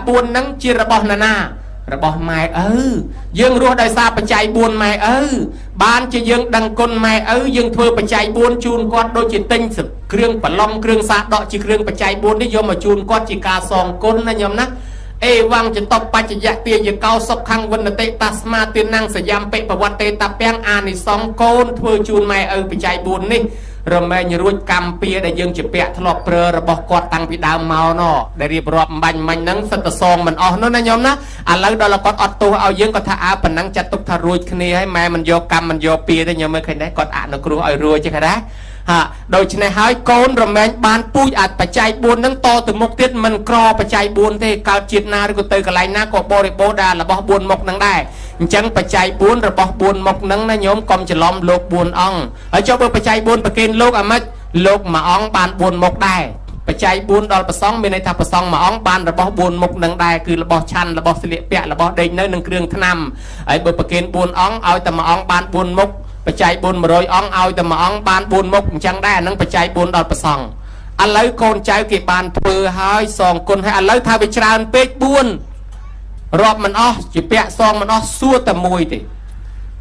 บุญนั่งจีระบบนาระบบไม้ยังรัวได้ซาปัจจัยบุญไม้บ้านจะยังดังกลไม้ยังเพื่อปัจจัยบุญจูนกอดโดยจิตติงสึกเครื่องปลอมเครื่องซาดอกจีเครื่องปัจจัยบุญนิยมมาจูนกอดจีกาสองกลนะยมนะวังจะตบปัจจัยเตียจะเกาศกขังวันเตตัสมาเตียนังสยามเปะประวัติเตตาแป้งอานิสองโกนเพื่อจูนไม้ปัจจัยบุญนี่เราไม่ยรุ่ยกรรมเปียได้ยังจะเปะทลบเปรระบบกอดตังพิดาวเมาเนาะได้เรียบรอบบันมันนั่งสัตซองมันอ๋อนั่นนะยมนะอะไรดอลกอดอดตัวเอายังก็ท่าอาปนังจัดตุกทารุยคณีให้แม่มันโยกรรมมันโยเปียได้ยังไม่เคยได้กอดอ่านครูเอารวยจะแค่ได้โดยเฉพาะหายโกนเราแม่บานปุ้ยอัดปัจจัยบุญนั่งโตถึงมุกเตี้ยมันกรอปัจจัยบุญที่กาวจิตนาหรือกุเตยกไลนาก็บริโภดาระบบบุญมกนั่งได้จังปัจจัยบุญระบบบุญมกนั่งนะโยมกอมจะล้อมโลกบุญอ่องเจ้าเบอร์ปัจจัยบุญประเคนโลกอมัดโลกมาอ่องบานบุญมกได้ปัจจัยบุญดอลประซองมีในทับประซองมาอ่องบานระบบบุญมกนั่งได้คือระบบชันระบบเสลียเปียระบบเด็กเนื้อหนึ่งเครื่องทนำเบอร์ประเคนบุญอ่องเอาแต่มาอ่องบานบุญมกปัจจัยบุญมาโรยอ่องเอาแต่มาอ่องบานบุญมกจังได้นั่งปัจจัยบุญดอลประซองอะไรโกนใจกี่บานเพื่อให้สองคนให้อะไรทาวิจารณ์เป็ดบุญรอบมันอ๋อจีเปียซองมันอ๋อสู้แต่มวยติ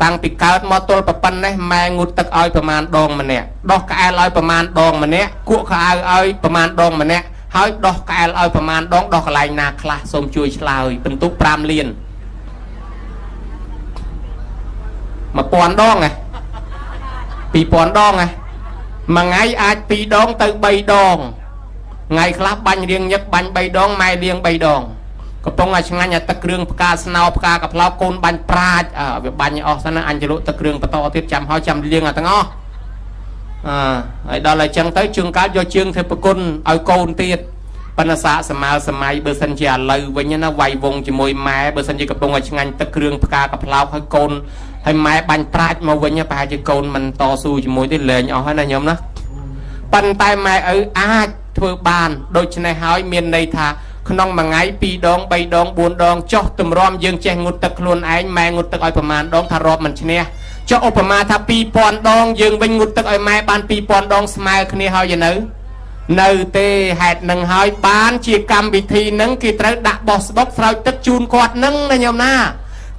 ตั้งปีกาดมาตัวประปันได้แมงุดตักอ้อยประมาณดองมันเนี่ยดอกกายอ้อยประมาณดองมันเนี่ยกุขายอ้อยประมาณดองมันเนี่ยหายดอกกายอ้อยประมาณดองดอกลายนาคลาสมจุยฉลายเป็นตุ๊กปรามเลียนมาปอนดองไงปีปอนดองไงมาไงอาจปีดองตึกใบดองไงคลาบันเรียงยักบันใบดองไม่เรียงใบดองก็ป้องไอ้ช่างงานตะเกรืองประกาศนาวประกาศกับเราโกนบันปราดบันออกสนะอันจะลุตะเกรืองประตอที่จำเขาจำเรียงตั้งอ้อไอ้ดอลลาร์จังเตยจึงการโยจึงเทปกุลเอาโกนตีดปนสะสมัยเบอร์สัญญาเลยวันนี้นะวัยวงจมวยแม่เบอร์สัญญากับป้องไอ้ช่างงานตะเกรืองประกาศกับเราให้โกนให้แม่บันปราดมาวันนี้ไปจะโกนมันต่อสู้จมวยที่เลยเอาให้นายยมนะป ប៉ុន្តែម៉ែឪអាចធ្វើបានដូច្នេះហើយមានន័យថាក្នុងមួយថ្ងៃ2ដង3ដង4ដងចុះទម្រាំយើងចេះងូតទឹកខ្លួនឯងម៉ែងូតទឹកឲ្យប្រមាណដងថារាប់មិនឈ្នះចុះឧបមាថា2000ដងយើងវិញងូតទឹកឲ្យម៉ែបាន2000ដងស្មើគ្នាហើយនៅទេហេតុនឹងហើយបានជាកម្មវិធីនឹងគេត្រូវដាក់បោះស្បុកស្រោចទឹកជូនគាត់នឹងណាញោមណា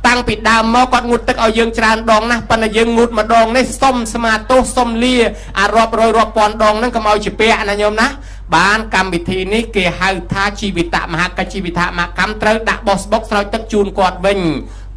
តាំងពីដើមមកគាត់ងូតទឹកឲ្យយើងច្រើនដងណាស់ប៉ុន្តែយើងងូតម្ដងនេះសុំស្មាទោសសុំលាអារាប់រយរាប់ពាន់ដងហ្នឹងកុំឲ្យជាពាក់ណាញោមណាបានកម្មវិធីនេះគេហៅថាជីវិតមហាកជីវិតមកម្មត្រូវដាក់បោះស្បុកស្រោចទឹកជូនគាត់វិញ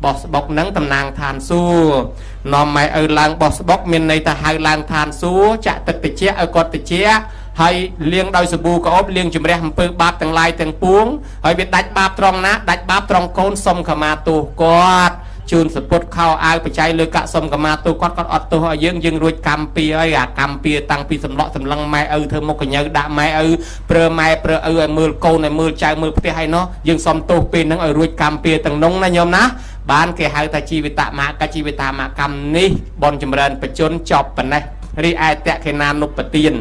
បោះស្បុកហ្នឹងតំណាងឋានសួគ៌នាំម៉ែឪឡើងបោះស្បុកមានន័យថាហៅឡើងឋានសួគ៌ចាក់ទឹកត្រជាក់ឲ្យគាត់ត្រជាក់ហើយលាងដោយសាប៊ូក្អប់លាងជំរះអំពើបាបទាំងឡាយទាំងពួងហើយវាដាច់បាបត្រង់ណាដាច់បាបត្រង់កូនសុំខមាទោសគាត់ជូនសពុតខោអាវបច្ច័យលើកាក់សុំខមាទោសគាត់អត់ទោសឲ្យយើងរួចកម្មពីហើយអាកម្មពីតាំងពីសម្លក់សម្លឹងម៉ែឪធ្វើមុខកញ្ញើដាក់ម៉ែឪប្រើម៉ែប្រើឪឲ្យមើលកូនឲ្យមើលចៅមើលផ្ទះឲ្យណោះយើងសុំទោសពេលហ្នឹងឲ្យរួចកម្មពីទាំងនោះណាញោមណាបានគេហៅថាជីវិតមហាកជីវិតមកម្មនេះបនចម្រើនបជនចប់ប៉ុណ្ណេះរីឯតក្ខេណានុបទាន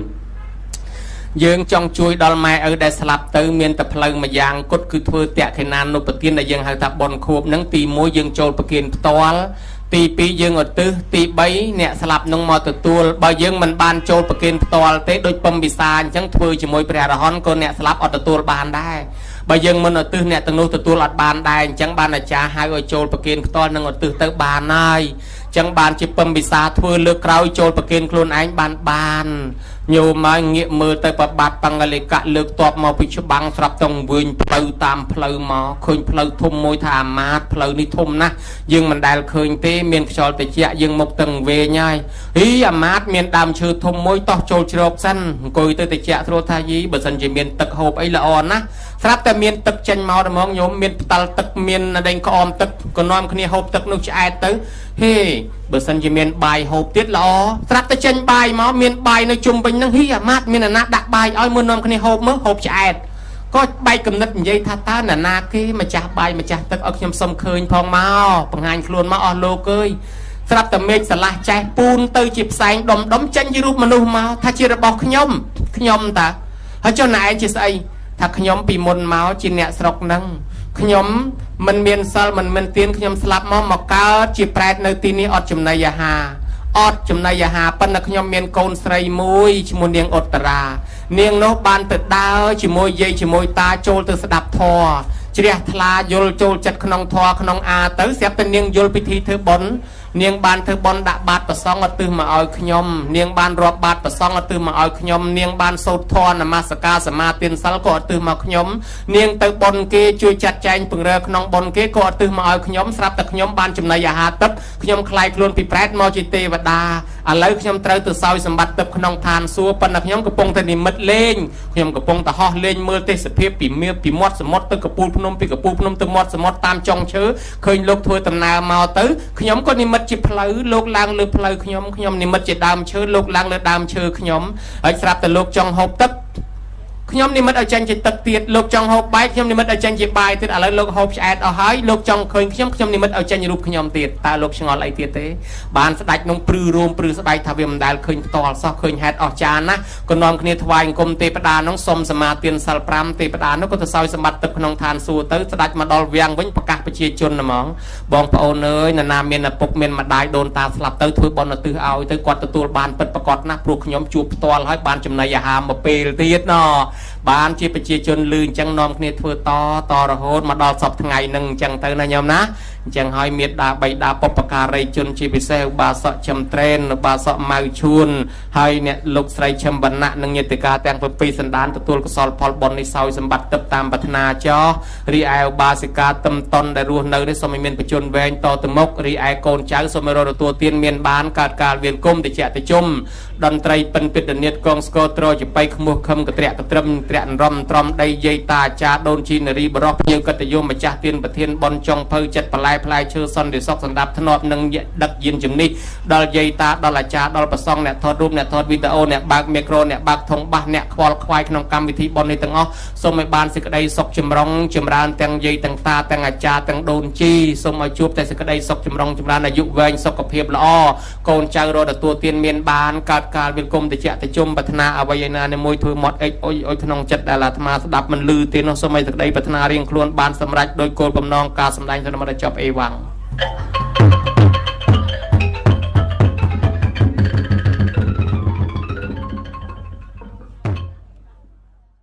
យើងចង់ជួយដល់ម៉ែឪដែលស្លាប់ទៅមានតែផ្លូវមួយយ៉ាងគត់គឺធ្វើតក្ខេណានុបទានដែលយើងហៅថាបនខួបហ្នឹងទី1យើងចូលប្រគិនផ្ទាល់ទី2យើងឧទ្ទិសទី3អ្នកស្លាប់នឹងមកទទួលបើយើងមិនបានចូលប្រគិនផ្ទាល់ទេដូចពំពិសាអញ្ចឹងធ្វើជាមួយព្រះអរហន្តក៏អ្នកស្លាប់អត់ទទួលបានដែរបើយើងមិនឧទ្ទិសអ្នកទាំងនោះទទួលអត់បានដែរអញ្ចឹងបានអាចារ្យហៅឲ្យចូលប្រគិនផ្ទាល់នឹងឧទ្ទិសទៅបានហើយអញ្ចឹងបានជាពំពិសាធ្វើលើកក្រោយចូលប្រគិនខ្លួនឯងបានញោមមកងាកមើលទៅប្របាទបង្កលិកៈលើកតបមកពីច្បាំងស្រាប់តងវិញផ្លូវតាមផ្លូវមកឃើញផ្លូវធំមួយថាអាមាតផ្លូវនេះធំណាស់យើងមិនដែលឃើញទេមានខ្យល់ត្រជាក់យើងមកតឹងវែងហើយអាមាតមានដើមឈើធំមួយតោះចូលជ្រកសិនអង្គុយទៅត្រជាក់ស្រួលថាយីបើសិនជាមានទឹកហូបអីល្អណាស់ស្រាប់តែមានទឹកចេញមកហ្មងញោមមានផ្ដាល់ទឹកមានដេញក្អមទឹកក៏នាំគ្នាហូបទឹកនោះឆ្អែតទៅបើសិនជាមានបាយហូបទៀតល្អស្រាប់តែចេញបាយមកមានបាយនៅជុំវិញហ្នឹងអាម៉ាត់មានអ្នកណាដាក់បាយឲ្យមើលនាំគ្នាហូបមើលហូបឆ្អែតក៏បែកកំណត់និយាយថាតើអ្នកណាគេម្ចាស់បាយម្ចាស់ទឹកឲ្យខ្ញុំសុំឃើញផងមកបង្ហាញខ្លួនមកអស់លោកអើយស្រាប់តែមេឃឆ្លាស់ចេះពូនទៅជាផ្សែងដុំចេញជារូបមនុស្សមកថាជារបស់ខ្ញុំតាហើយចុះណែឯងជាស្អីថាខ្ញុំពីមុនមកជាអ្នកស្រុកហ្នឹងខ្ញុំមិនមានសិលមិនមានទានខ្ញុំស្លាប់មកកើតជាប្រែតនៅទីនេះអត់ចំណីអាហារប៉ុន្តែខ្ញុំមានកូនស្រីមួយឈ្មោះនាងឧត្តរានាងនោះបានទៅដើរជាមួយយាយជាមួយតាចូលទៅស្ដាប់ធម៌ជ្រះថ្លាយល់ចូលចិត្តក្នុងធម៌ក្នុងអាទៅស្រាប់តែនាងយល់ពិធីធ្វើបុណ្យនាងបានធ្វើបុណ្យដាក់បាតប្រសងឧទ្ទិសមកឲ្យខ្ញុំនាងបានរាប់បាតប្រសងឧទ្ទិសមកឲ្យខ្ញុំនាងបានសូត្រធម៌នមស្ការសមាទានសិលក៏ឧទ្ទិសមកខ្ញុំនាងទៅបុណ្យគេជួយចាត់ចែងពង្រើក្នុងបុណ្យគេក៏ឧទ្ទិសមកឲ្យខ្ញុំស្រាប់តែខ្ញុំបានចំណីអាហារទឹកខ្ញុំខ្លាយខ្លួនពីប្រែតមកជាទេវតាឥឡូវខ្ញុំត្រូវទៅសោយសម្បត្តិទឹកក្នុងឋានសួគ៌ប៉ុន្តែខ្ញុំកំពុងតែនិមិត្តលេងខ្ញុំកំពុងតែហោះលេងមើលទេសភាពពីមាត់សមុទ្រទៅកពូលភ្នំពីកពូលភ្នំទៅមាត់សមុទ្រតាមចុងឈើឃើញលោកធ្វើដំណើរមកទៅខ្ញុំក៏និមិត្តជាផ្លូវលោកឡើងលើផ្លូវខ្ញុំនិមិត្តជាដើមឈើលោកឡើងលើដើមឈើខ្ញុំហើយស្រាប់តែលោកចង់ហូបទឹកខ្ញុំនិមិត្តឲ្យចាញ់ជាទឹកទៀតលោកចង់ហូបបាយខ្ញុំនិមិត្តឲ្យចាញ់ជាបាយទៀតឥឡូវលោកហូបឆ្អែតអស់ហើយលោកចង់ឃើញខ្ញុំនិមិត្តឲ្យចាញ់រូបខ្ញុំទៀតតើលោកឆ្ងល់អីទៀតទេបានស្ដេចនឹងព្រឺរោមព្រឺស្បែកថាវាមិនដែលឃើញផ្ទាល់សោះឃើញហេតុអស្ចារ្យណាស់ក៏នាំគ្នាថ្វាយអង្គមទេវតានោះសុំសមាទានសិល5ទេវតានោះក៏ទៅសោយសម្បត្តិទឹកក្នុងឋានសួគ៌ទៅស្ដេចមកដល់វាំងវិញប្រកាសប្រជាជនហ្មងបងប្អូនអើយនរណាមានឪពុកមានម្ដាយដូនតាស្លាប់ទៅធ្វើបុណ្យឧទ្ទិសឲ្យទៅគាត់ទទួលបានពិតប្រាកដណាស់ព្រោះខ្ញុំជួបផ្ទាល់ហើយបានចំណីអាហារមួយពេលទៀតណបានជាប្រជាជនលឺអញ្ចឹងនាំគ្នាធ្វើតរហូតមកដល់សពថ្ងៃហ្នឹងអញ្ចឹងទៅណាញោមណាអញ្ចឹងហើយមេត្តាបៃតាបុព្វការីជនជាពិសេសឧបាសកចន្ទ្រេនឧបាសកម៉ៅឈួនហើយអ្នកលោកស្រីឈឹមវណ្ណៈនិងញាតិកាទាំង7សន្តានទទួលកុសលផលបុណ្យនេះសោយសម្បត្តិទឹកតាមប្រាថ្នាចោរីឯឧបាសិកាទឹមតុនដែលរស់នៅនេះសូមឲ្យមានបញ្ជនវែងតទៅមុខរីឯកូនចៅសូមឲ្យរកទទួលទានមានបានកើតកាលវៀនគុំតិចតិជុំតន្ត្រីពិនពិតនិតកងស្គរត្រចបៃខ្មោះខឹមកត្រាក់កត្រឹម ត្រាក់រំត្រំដីយាយតាអាចារ្យដូនជីនារីបរោះភ្ញៀវកិត្តិយសម្ចាស់ទានប្រធានបនចុងភៅចិត្តបន្លែផ្លែឈើសន្តិសុខសម្ដាប់ធ្នាប់និងដឹកយានជំនិះដល់យាយតាដល់អាចារ្យដល់ប្រសងអ្នកថតរូបអ្នកថតវីដេអូអ្នកបើកមីក្រូអ្នកបើកធុងបាសអ្នកខ្វល់ខ្វាយក្នុងកម្មវិធីបុណ្យនេះទាំងអស់សូមឲ្យបានសេចក្តីសុខចម្រុងចម្រើនទាំងយាយទាំងតាទាំងអាចារ្យទាំងដូនជីសូមឲ្យជួបតែសេចក្តីសុខចម្រុងចម្រើនអាយុវែងសុខភាពល្អកូនចៅរកទទួលទានមានបានកើតកាលវិលគុំតិចតិជុំប្រាថ្នាអ្វីឯណាមួយធ្វើមាត់អិចអុយអុយក្នុងចិត្តដែលអាត្មាស្ដាប់មិនឮទេនោះសូមឲ្យសេចក្តីប្រាថ្នារៀងខ្លួនបានសម្រេចដោយគោលបំណងការសម្ដែងធម្មតាចប់អេវ៉ាំង